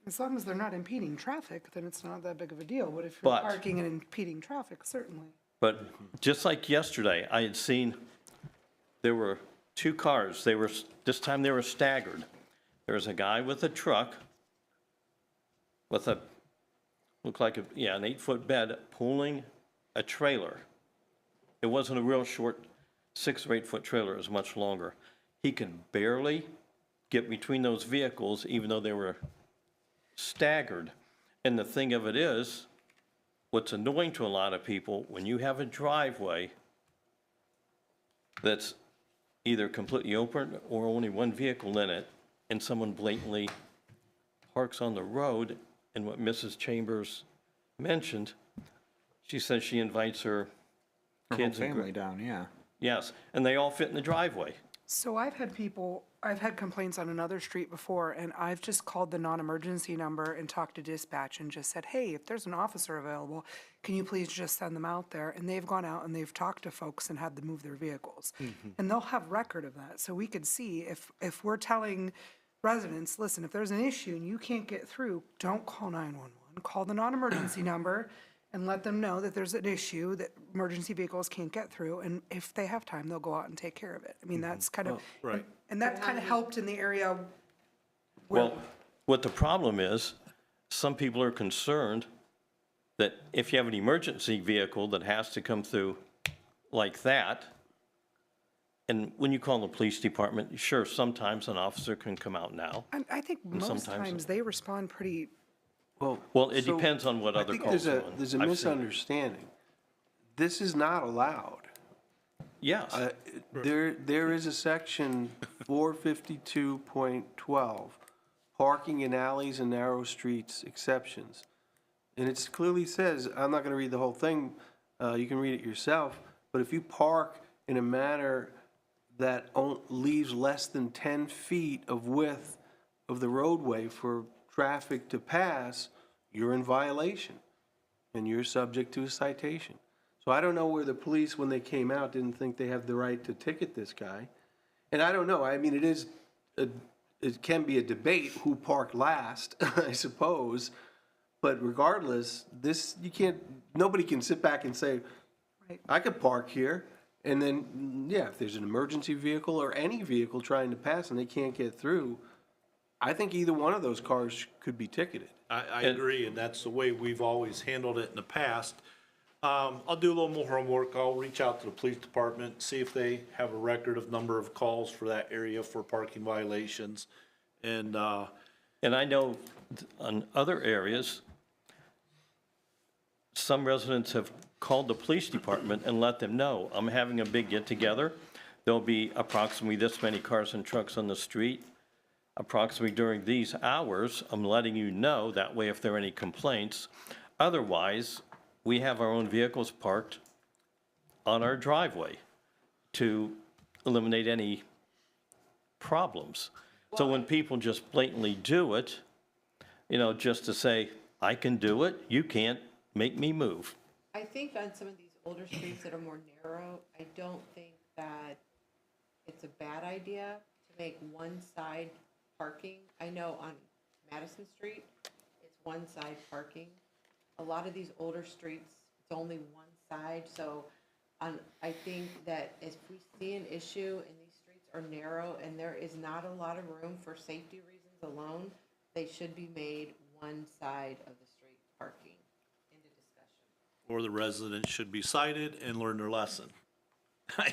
As long as they're not impeding traffic, then it's not that big of a deal. But if you're But- parking and impeding traffic, certainly. But just like yesterday, I had seen, there were two cars, this time they were staggered. There was a guy with a truck with looked like an 8-foot bed pulling a trailer. It wasn't a real short 6 or 8 foot trailer, it was much longer. He could barely get between those vehicles even though they were staggered. And the thing of it is, what's annoying to a lot of people, when you have a driveway that's either completely open or only one vehicle in it, and someone blatantly parks on the road, and what Mrs. Chambers mentioned, she says she invites her Her whole kids and family down, yeah. yes, and they all fit in the driveway. So I've had complaints on another street before, and I've just called the non-emergency number and talked to dispatch and just said, hey, if there's an officer available, can you please just send them out there? And they've gone out and they've talked to folks and had them move their vehicles. And they'll have record of that, so we could see if we're telling residents, listen, if there's an issue and you can't get through, don't call 911, call the non-emergency number and let them know that there's an issue, that emergency vehicles can't get through, and if they have time, they'll go out and take care of it. I mean, that's kind of, right. and that kind of helped in the area. Well, what the problem is, some people are concerned that if you have an emergency vehicle that has to come through like that, and when you call the police department, sure, sometimes an officer can come out now. I think most sometimes- times they respond pretty, Well, it So, depends on what I other think calls there's are on. there's a I've seen- misunderstanding. This is not allowed. Yes, There is a section 452.12, parking in alleys and narrow streets exceptions. And it clearly says, I'm not going to read the whole thing, you can read it yourself, but if you park in a manner that leaves less than 10 feet of width of the roadway for traffic to pass, you're in violation, and you're subject to a citation. So I don't know where the police, when they came out, didn't think they have the right to ticket this guy. And I don't know, I mean, it can be a debate who parked last, I suppose. But regardless, nobody can sit back and say, Right. I could park here. And then, yeah, if there's an emergency vehicle or any vehicle trying to pass and they can't get through, I think either one of those cars could be ticketed. I agree, and that's the way we've always handled it in the past. I'll do a little more homework. I'll reach out to the police department, see if they have a record of number of calls for that area for parking violations. And, and I know on other areas, some residents have called the police department and let them know, I'm having a big get-together. There'll be approximately this many cars and trucks on the street. Approximately during these hours, I'm letting you know, that way if there are any complaints. Otherwise, we have our own vehicles parked on our driveway to eliminate any problems. So when people just blatantly do it, just to say, I can do it, you can't make me move. I think on some of these older streets that are more narrow, I don't think that it's a bad idea to make one side parking. I know on Madison Street, it's one side parking. A lot of these older streets, it's only one side, so I think that if we see an issue and these streets are narrow and there is not a lot of room for safety reasons alone, they should be made one side of the street parking into discussion. or the residents should be cited and learn their lesson.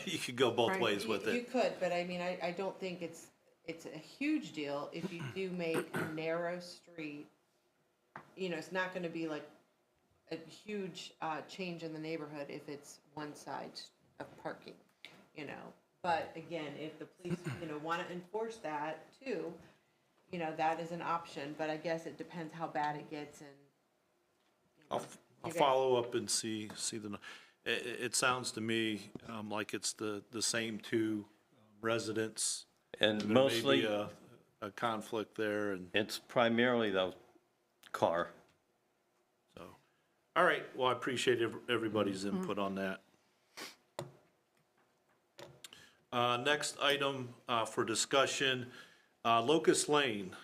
You could go both Right. ways with You it. could, but I mean, I don't think it's a huge deal if you do make a narrow street. It's not gonna be like a huge, change in the neighborhood if it's one side of parking, you know? But again, if the police, wanna enforce that too, that is an option, but I guess it depends how bad it gets and. I'll guys- follow up and see it sounds to me like it's the same two residents. And There may mostly, be a conflict there, and it's primarily the car. so. All right, well, I appreciate everybody's input on that. Next item for discussion, Locust Lane.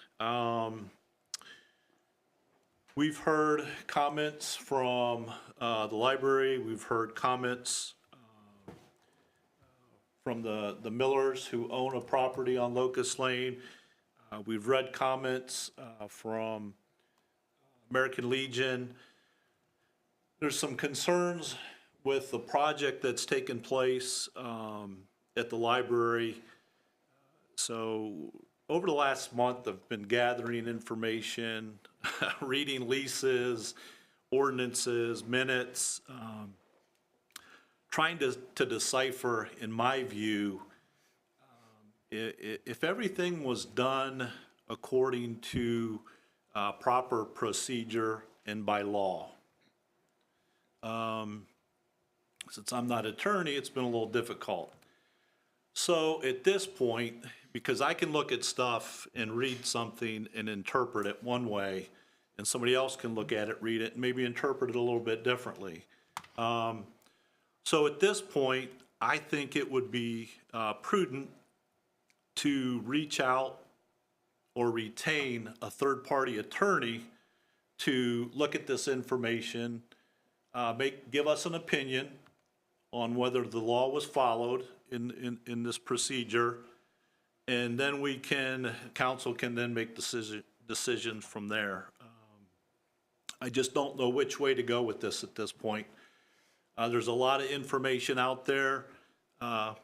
We've heard comments from the library, we've heard comments from the Millers who own a property on Locust Lane. We've read comments from American Legion. There's some concerns with the project that's taken place at the library. So over the last month, I've been gathering information, reading leases, ordinances, minutes, trying to decipher, in my view, if everything was done according to proper procedure and by law. Since I'm not an attorney, it's been a little difficult. So at this point, because I can look at stuff and read something and interpret it one way, and somebody else can look at it, read it, and maybe interpret it a little bit differently. So at this point, I think it would be prudent to reach out or retain a third-party attorney to look at this information, give us an opinion on whether the law was followed in this procedure, and then council can then make decisions from there. I just don't know which way to go with this at this point. There's a lot of information out there. The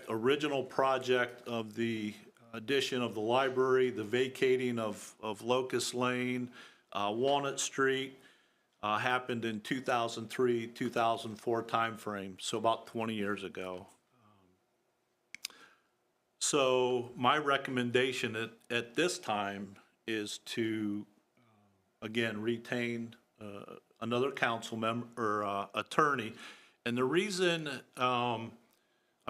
original project of the addition of the library, the vacating of Locust Lane, Walnut Street, happened in 2003, 2004 timeframe, so about 20 years ago. So my recommendation at this time is to, again, retain another council member or attorney. And the reason I'm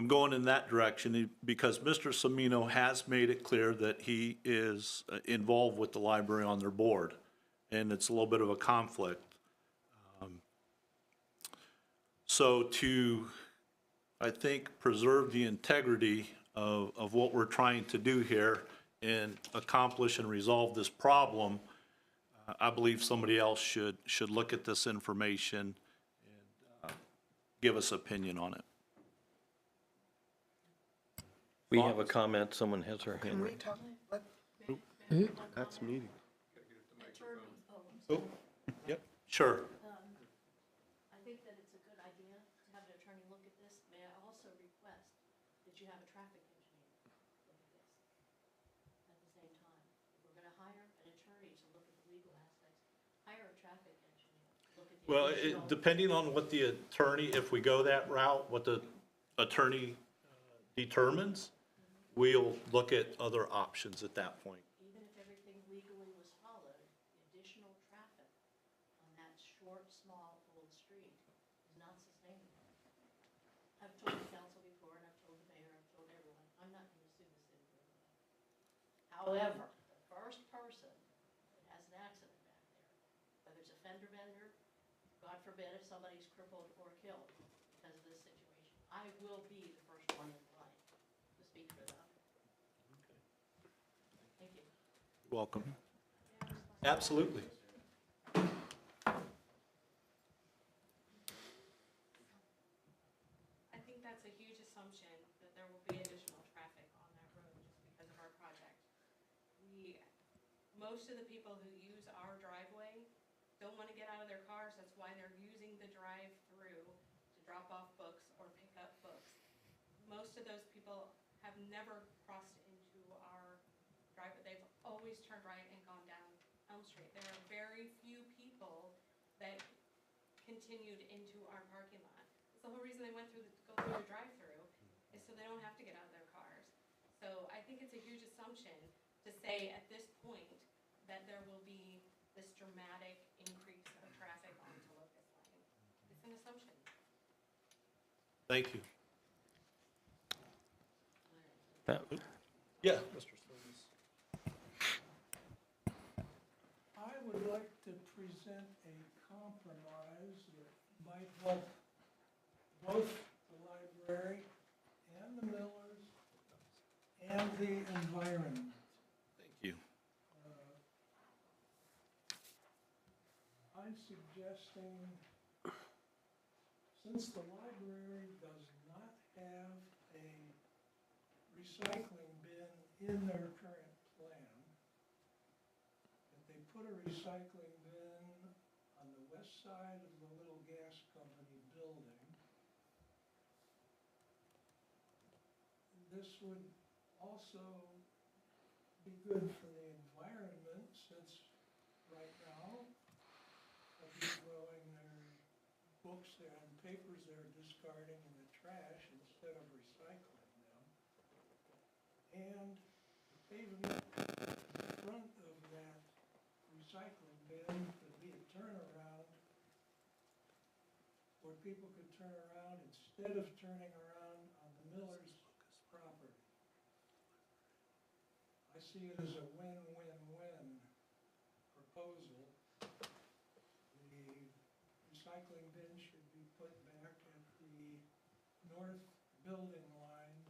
going in that direction is because Mr. Semino has made it clear that he is involved with the library on their board, and it's a little bit of a conflict. So to, I think, preserve the integrity of what we're trying to do here and accomplish and resolve this problem, I believe somebody else should look at this information and give us opinion on it. We have a comment, someone has their hand raised. That's meeting. Oh, yep, sure. I think that it's a good idea to have an attorney look at this. May I also request that you have a traffic engineer look at this at the same time? If we're gonna hire an attorney to look at the legal aspects, hire a traffic engineer to look at the Well, additional. depending on what the attorney, if we go that route, what the attorney determines, we'll look at other options at that point. Even if everything legally was followed, the additional traffic on that short, small, old street is not sustainable. I've told the council before, and I've told the mayor, I've told everyone, I'm not gonna sue the city for that. However, the first person that has an accident back there, whether it's a fender bender, God forbid if somebody's crippled or killed because of this situation, I will be the first one in line to speak for them. Thank you. Welcome. Absolutely. I think that's a huge assumption that there will be additional traffic on that road just because of our project. Most of the people who use our driveway don't want to get out of their cars. That's why they're using the drive-through to drop off books or pick up books. Most of those people have never crossed into our driveway. They've always turned right and gone down Elm Street. There are very few people continued into our parking lot. That's the whole reason they went go through the drive-through, is so they don't have to get out of their cars. So I think it's a huge assumption to say at this point that there will be this dramatic increase of traffic onto Locust Lane. It's an assumption. Thank you. That- Yeah, Mr. Stevens. I would like to present a compromise that might help both the library and the Millers and the environment. Thank you. I'm suggesting, since the library does not have a recycling bin in their current plan, that they put a recycling bin on the west side of the little gas company building. This would also be good for the environment, since right now, people throwing their books there and papers they're discarding in the trash instead of recycling them. And the pavement in front of that recycling bin could be a turnaround where people could turn around instead of turning around on the Miller's property. I see it as a win-win-win proposal. The recycling bin should be put back at the north building line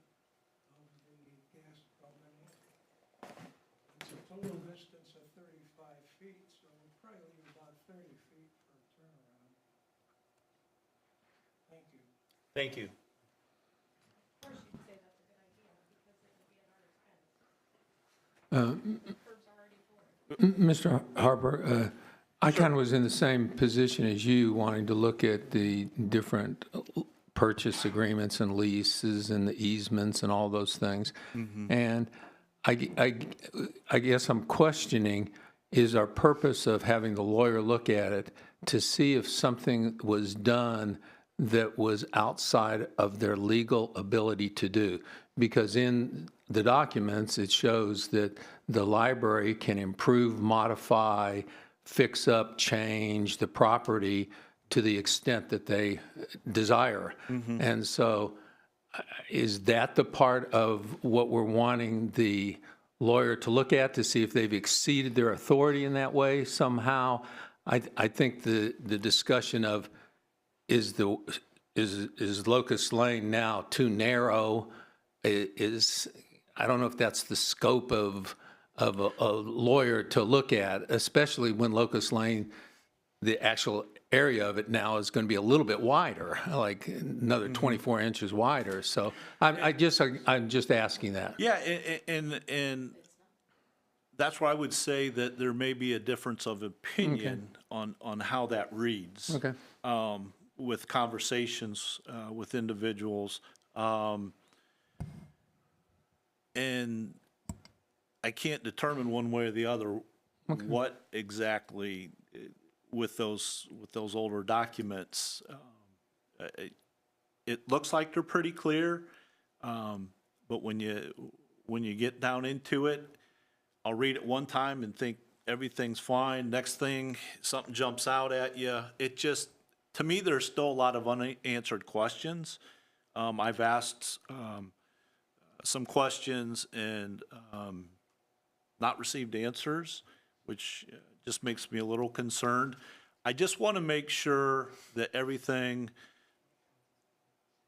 of the gas company. It's a total distance of 35 feet, so we'll probably leave about 30 feet for a turnaround. Thank you. Thank you. Of course, you can say that's a good idea, because it would be at our expense. The curb's already for it. Mr. Harper, I kind of was in the same position as you, wanting to look at the different purchase agreements and leases and the easements and all those things. And I guess I'm questioning, is our purpose of having the lawyer look at it to see if something was done that was outside of their legal ability to do? Because in the documents, it shows that the library can improve, modify, fix up, change the property to the extent that they desire. And so is that the part of what we're wanting the lawyer to look at, to see if they've exceeded their authority in that way somehow? I think the discussion of is Locust Lane now too narrow is, I don't know if that's the scope of a lawyer to look at, especially when Locust Lane, the actual area of it now is going to be a little bit wider, like another 24 inches wider. So I'm just asking that. Yeah, and that's where I would say that there may be a difference of opinion on how that reads. Okay. With conversations with individuals. And I can't determine one way or the other what exactly with those older documents. It looks like they're pretty clear, but when you get down into it, I'll read it one time and think everything's fine. Next thing, something jumps out at you. It just, to me, there's still a lot of unanswered questions. I've asked some questions and not received answers, which just makes me a little concerned. I just want to make sure that everything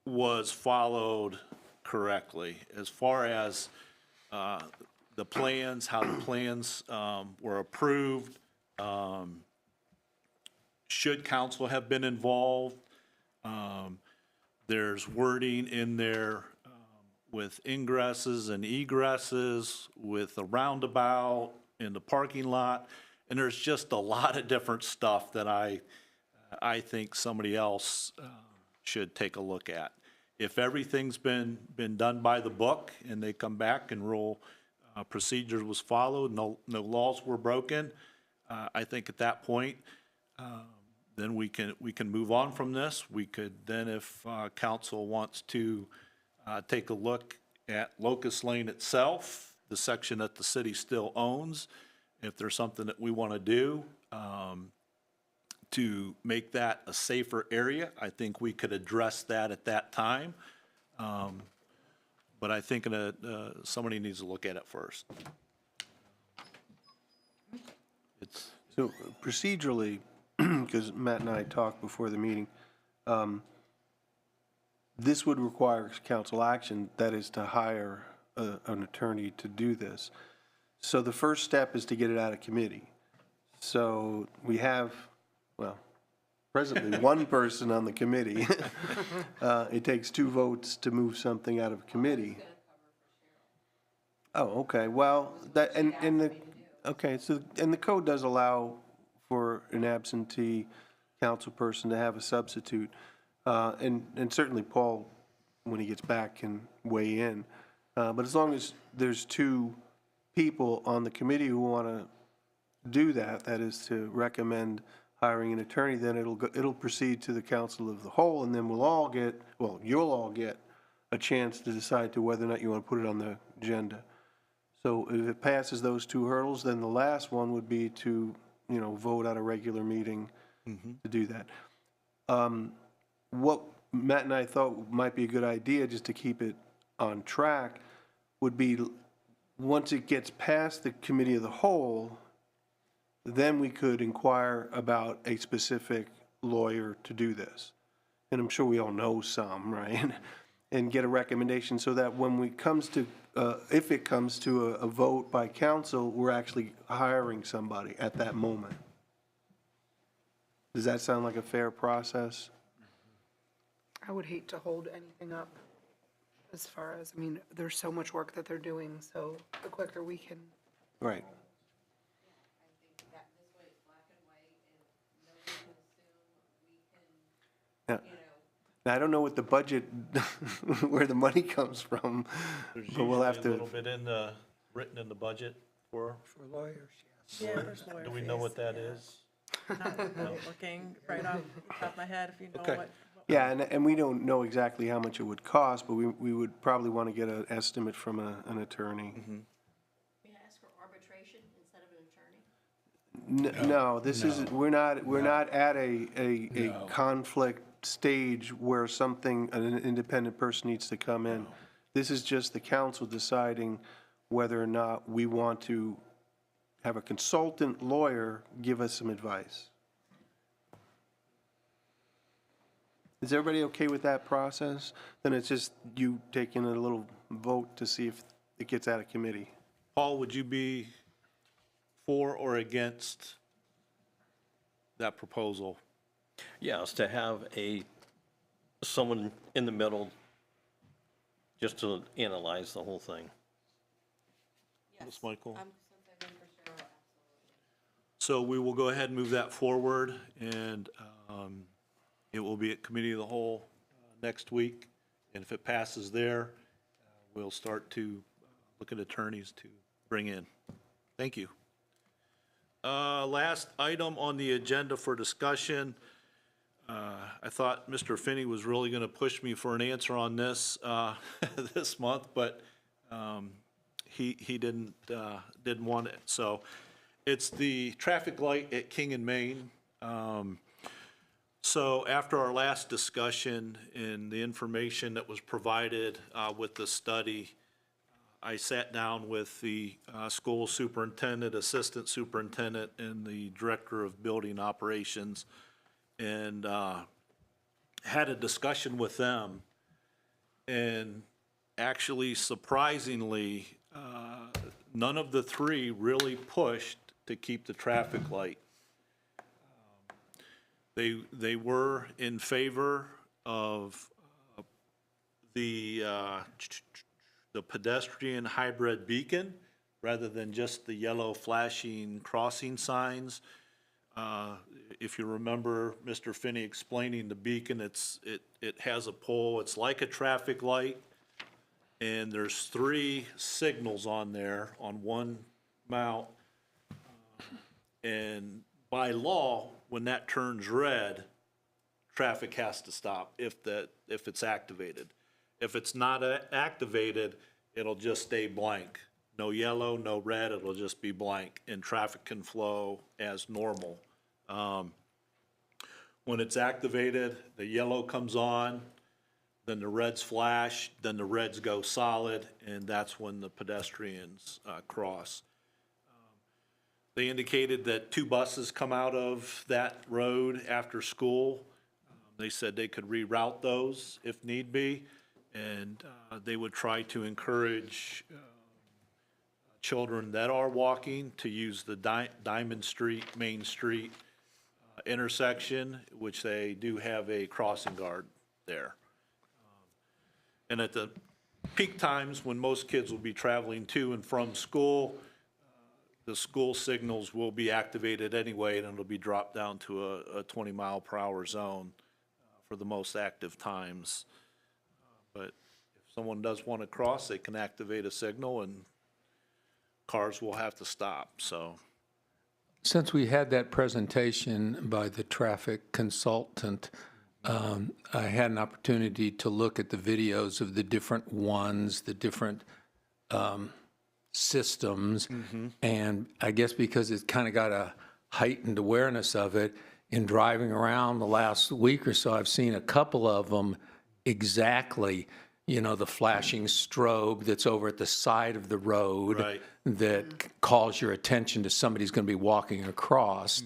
was followed correctly as far as the plans, how the plans were approved. Should council have been involved? There's wording in there with ingresses and egresses, with the roundabout in the parking lot, and there's just a lot of different stuff that I think somebody else should take a look at. If everything's been done by the book and they come back and rule procedure was followed, no laws were broken, I think at that point then we can move on from this. We could then, if council wants to take a look at Locust Lane itself, the section that the city still owns, if there's something that we want to do to make that a safer area, I think we could address that at that time. But I think somebody needs to look at it first. So procedurally, because Matt and I talked before the meeting, this would require council action, that is to hire an attorney to do this. So the first step is to get it out of committee. So we have, well, presently one person on the committee. It takes 2 votes to move something out of committee. Oh, okay, well, that, and the, okay, so, and the code does allow for an absentee council person to have a substitute. And certainly Paul, when he gets back, can weigh in. But as long as there's 2 people on the committee who want to do that, that is to recommend hiring an attorney, then it'll proceed to the council of the whole, and then we'll all get, well, you'll all get a chance to decide to whether or not you want to put it on the agenda. So if it passes those 2 hurdles, then the last one would be to, vote at a regular meeting to do that. What Matt and I thought might be a good idea, just to keep it on track, would be once it gets past the committee of the whole, then we could inquire about a specific lawyer to do this. And I'm sure we all know some, right? And get a recommendation so that when we comes to, if it comes to a vote by council, we're actually hiring somebody at that moment. Does that sound like a fair process? I would hate to hold anything up as far as, there's so much work that they're doing, so the quicker we can. Right. I think that this way it's black and white and nobody can assume we can, Now, I don't know what the budget, where the money comes from, but we'll have There's usually a to. little bit written in the budget for lawyers, yes. Yeah, there's lawyer do we know fees. what that is? Not looking right off the top of my head, if you know Okay. what. Yeah, and we don't know exactly how much it would cost, but we would probably want to get an estimate from an attorney. May I ask for arbitration instead of an attorney? No, this is, we're not at a No. conflict stage where an independent person needs to come in. This is just the council deciding whether or not we want to have a consultant lawyer give us some advice. Is everybody okay with that process? Then it's just you taking a little vote to see if it gets out of committee. Paul, would you be for or against that proposal? Yes, to have someone in the middle just to analyze the whole thing. Ms. Michael? since I've been for Cheryl, absolutely. So we will go ahead and move that forward, and it will be at committee of the whole next week. And if it passes there, we'll start to look at attorneys to bring in. Thank you. Last item on the agenda for discussion. I thought Mr. Finney was really going to push me for an answer on this this month, but he didn't want it. So it's the traffic light at King and Main. So after our last discussion and the information that was provided with the study, I sat down with the school superintendent, assistant superintendent, and the director of building operations, and had a discussion with them. And actually, surprisingly, none of the 3 really pushed to keep the traffic light. They were in favor of the pedestrian hybrid beacon rather than just the yellow flashing crossing signs. If you remember Mr. Finney explaining the beacon, it has a pole, it's like a traffic light, and there's 3 signals on there on one mount. And by law, when that turns red, traffic has to stop if it's activated. If it's not activated, it'll just stay blank. No yellow, no red, it'll just be blank, and traffic can flow as normal. When it's activated, the yellow comes on, then the reds flash, then the reds go solid, and that's when the pedestrians cross. They indicated that 2 buses come out of that road after school. They said they could reroute those if need be, and they would try to encourage children that are walking to use the Diamond Street, Main Street intersection, which they do have a crossing guard there. And at the peak times, when most kids will be traveling to and from school, the school signals will be activated anyway, and it'll be dropped down to a 20-mile-per-hour zone for the most active times. But if someone does want to cross, they can activate a signal, and cars will have to stop, so. Since we had that presentation by the traffic consultant, I had an opportunity to look at the videos of the different ones, the different systems. And I guess because it's kind of got a heightened awareness of it, in driving around the last week or so, I've seen a couple of them exactly, you know, the flashing strobe that's over at the side of the road. Right. That calls your attention to somebody's going to be walking across.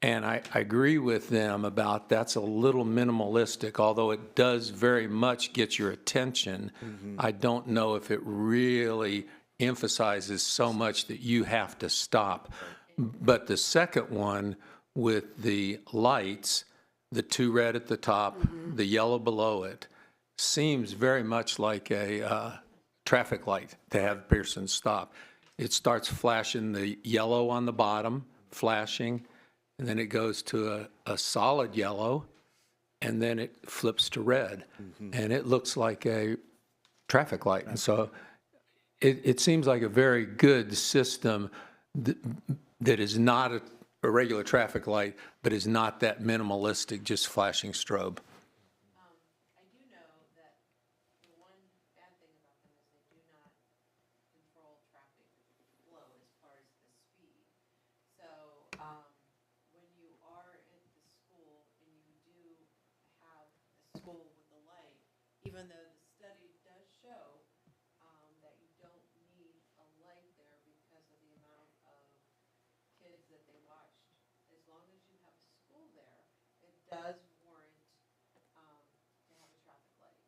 And I agree with them about that's a little minimalistic, although it does very much get your attention. I don't know if it really emphasizes so much that you have to stop. But the second one with the lights, the 2 red at the top, the yellow below it, seems very much like a traffic light to have Pearson stop. It starts flashing the yellow on the bottom, flashing, and then it goes to a solid yellow, and then it flips to red. And it looks like a traffic light. And so it seems like a very good system that is not a regular traffic light, but is not that minimalistic, just flashing strobe. I do know that the one bad thing about them is they do not control traffic flow as far as the speed. So, when you are at the school and you do have a school with a light, even though the study does show, that you don't need a light there because of the amount of kids that they watched, as long as you have a school there, it does warrant, to have a traffic light.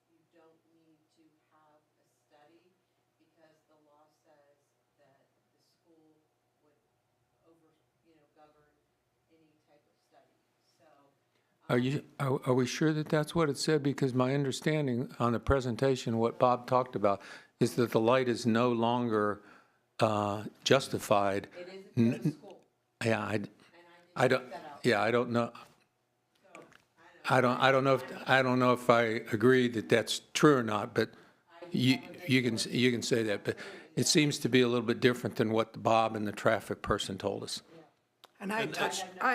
You don't need to have a study because the law says that the school would govern any type of study. So, Are we sure that that's what it said? Because my understanding on the presentation, what Bob talked about, is that the light is no longer justified. it is for the school, Yeah, and I don't, yeah, I don't know. I don't know if I agree that that's true or not, but you can say that, but it seems to be a little bit different than what Bob and the traffic person told us. And I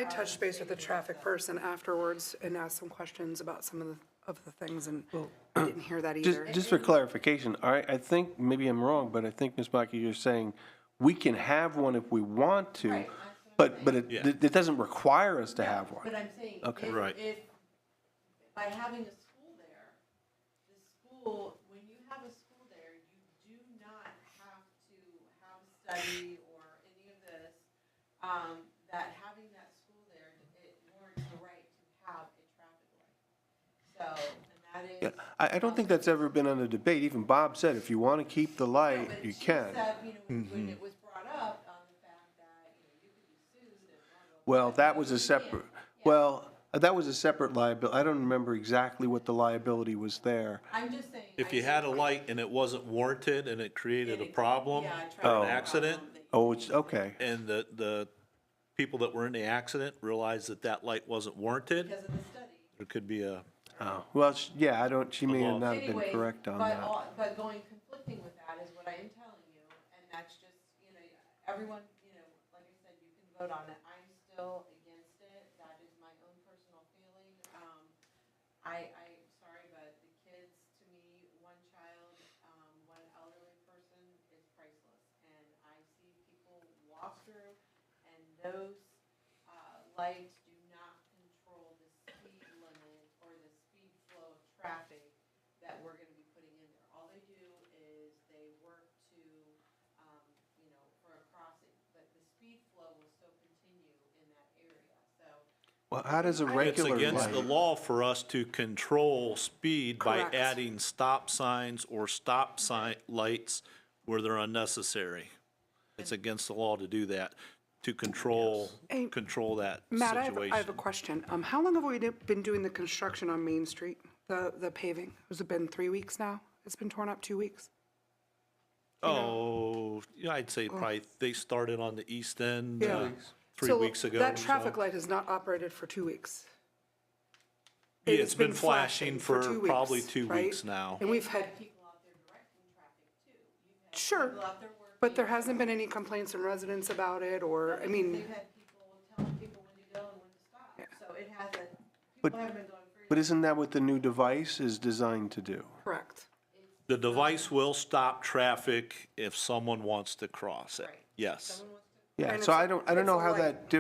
touched base with the traffic person afterwards and asked some questions about some of the things, and I didn't hear that either. Just for clarification, I think, maybe I'm wrong, but I think, Ms. Bakke, you're saying we can have one if we want to, but it doesn't require us to have one. But I'm saying, Okay. Right. if by having a school there, the school, when you have a school there, you do not have to have a study or any of this, that having that school there, it warrants the right to have a traffic light. So, and that is. Yeah, I don't think that's ever been under debate. Even Bob said, if you want to keep the light, But you she can. said, when it was brought up on the fact that, you could be sued and blah, blah, blah. Well, that was a separate, that was a separate liability. I don't remember exactly what the liability was there. I'm just saying. If you had a light and it wasn't warranted and it created a problem, Yeah, or traffic an accident, problem, Oh, it's, okay. and the people that were in the accident realized that light wasn't warranted, because of the study. there could be a, Oh, well, yeah, she may Well, not have been Anyways, correct on but that. but going conflicting with that is what I am telling you, and that's just, everyone, like I said, you can vote on it. I'm still against I'm sorry, but the kids, to me, one child, one elderly person is priceless. And I see people walk through and those, lights do not control the speed limit or the speed flow of traffic that we're gonna be putting in there. All they do is they work to, for a crossing, but the speed flow will still continue in that area, so. Well, how does a It's regular against the light? law for us to control speed by Correct. adding stop signs or stop sign lights where they're unnecessary. It's against the law to do that, to control that Matt, I situation. have a question. How long have we been doing the construction on Main Street, the paving? Has it been 3 weeks now? It's been torn up 2 weeks? Oh, yeah, I'd say probably they started on the east end Yeah. 3 So weeks ago. that or so. traffic light has not operated for 2 weeks. Yeah, it's been flashing for 2 probably weeks, 2 right? weeks now. And we've had, People out there directing traffic too. You've had sure, people out there working. but there hasn't been any complaints from residents about it, or, I mean, They've had people telling people when to go and when to stop, so it hasn't, But- people haven't been going free. But isn't that what the new device is designed to do? correct. The device will stop traffic if someone wants to cross it. Right. Yes. Someone wants to Yeah, And so it's- I don't it's know a how light.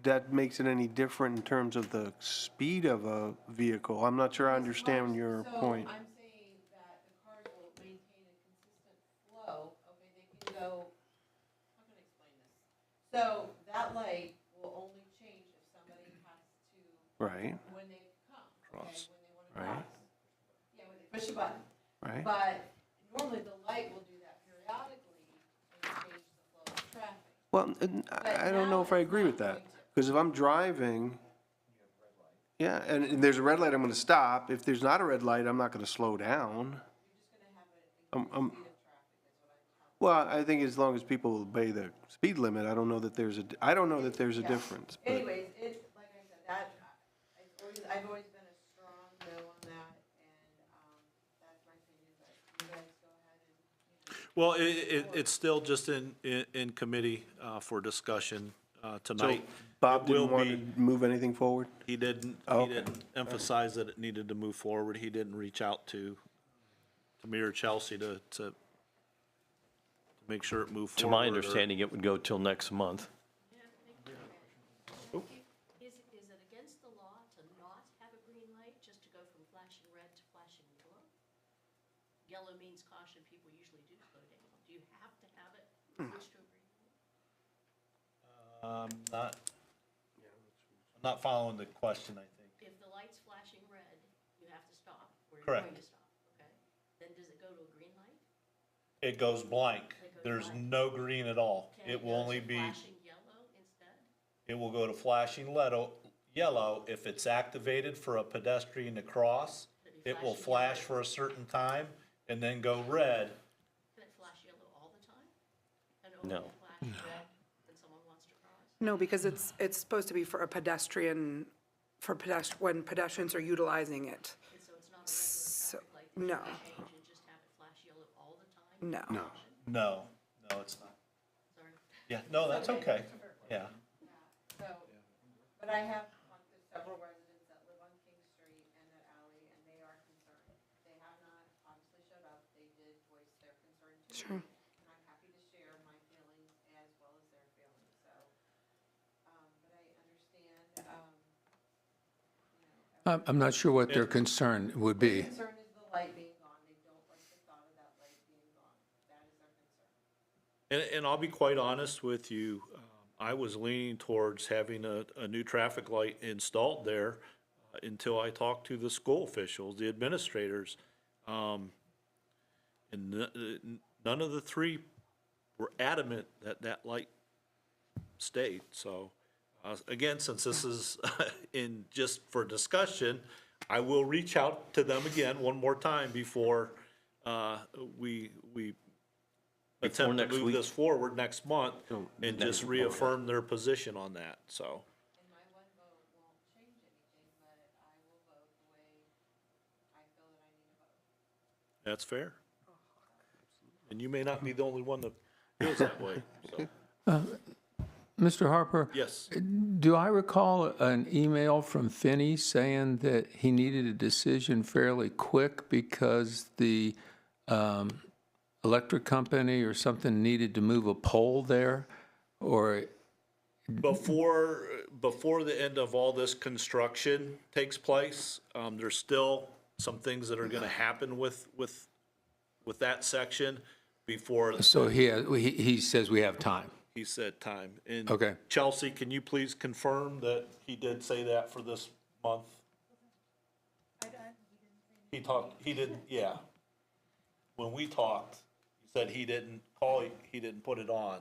that makes it any different in terms of the speed of a vehicle. I'm not sure I understand your point. So I'm saying that the cars will maintain a consistent flow, okay, they can go, how can I explain this? So that light will only change if somebody has to, Right, when they come, okay, Cross. when they wanna Right. cross. Yeah, when they push a button. right. But normally the light will do that periodically and change the flow of traffic. Well, I don't know if I agree with that, because if I'm driving, yeah, and there's a red light, I'm gonna stop. If there's not a red light, I'm not gonna slow down. Well, I think as long as people obey the speed limit, I don't know that there's a difference. But Anyways, it's, like I said, that, I've always been a strong no on that, and, that's my opinion, but you guys go ahead and. Well, it's still just in committee for discussion So tonight. Bob It will didn't want to move anything forward? He didn't, Oh, he okay. didn't emphasize that it needed to move forward. He didn't reach out to Mayor Chelsea to make sure it moved To forward. my or- understanding, it would go till next month. Is it against the law to not have a green light, just to go from flashing red to flashing yellow? Yellow means caution, people usually do slow down. Do you have to have it switch to a green light? I'm not following the question, I think. If the light's flashing red, you have to stop, or you're Correct. going to stop, okay? Then does it go to a green light? It goes blank. It goes There's blank. no green at all. Can It will go only to be, flashing yellow instead? it will go to flashing yellow if it's activated for a pedestrian to cross. It will flash for a certain time and then go red. Can it flash yellow all the time? And No. only flash red when someone wants to cross? No, because it's supposed to be for a pedestrian, when pedestrians are utilizing it. And so it's not a So, regular traffic light that no, you can change and just have it flash yellow all the time? no. No, it's not. Sorry. Yeah, no, that's okay. Yeah. So, but I have talked to several residents that live on King Street and that alley, and they are concerned. They have not obviously showed up, they did voice their concern to Sure. me. And I'm happy to share my feelings as well as their feelings, so, but I understand, I'm not sure what their concern would be. concern is the light being gone. They don't like the thought of that light being gone. That is their concern. And I'll be quite honest with you, I was leaning towards having a new traffic light installed there until I talked to the school officials, the administrators. And none of the three were adamant that that light stayed. So, again, since this is in just for discussion, I will reach out to them again one more time before we attempt to next move week. this forward next month and next just reaffirm their position on that, so. And my one vote won't change anything, but I will vote the way I feel that I need to vote. That's fair. And you may not be the only one that feels that way, so. Mr. Harper? Yes. Do I recall an email from Finney saying that he needed a decision fairly quick because the electric company or something needed to move a pole there? Or, Before the end of all this construction takes place, there's still some things that are gonna happen with that section before so he says we have time. he said time. And Okay. Chelsea, can you please confirm that he did say that for this month? He didn't, yeah. When we talked, he said he didn't call, he didn't put it on.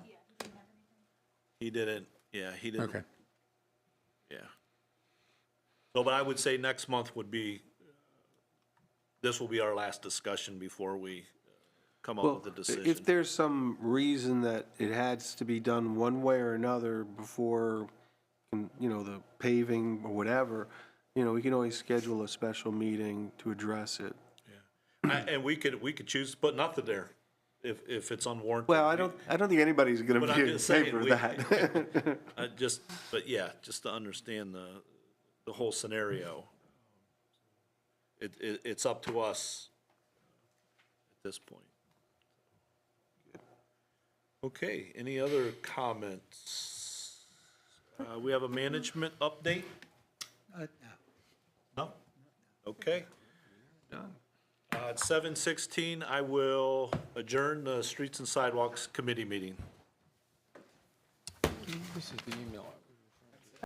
He didn't, yeah, he didn't. Okay. Yeah. So, but I would say next month would be, this will be our last discussion before we come up Well, with a decision. if there's some reason that it has to be done one way or another before, the paving or whatever, we can always schedule a special meeting to address it. And we could choose to put nothing there if it's unwarranted. Well, I don't think anybody's gonna But I'm be in just saying, favor of we- that. But yeah, just to understand the whole scenario. It's up to us at this point. Okay, any other comments? We have a management update? No? Okay. At 7:16, I will adjourn the Streets and Sidewalks Committee meeting. This is the email.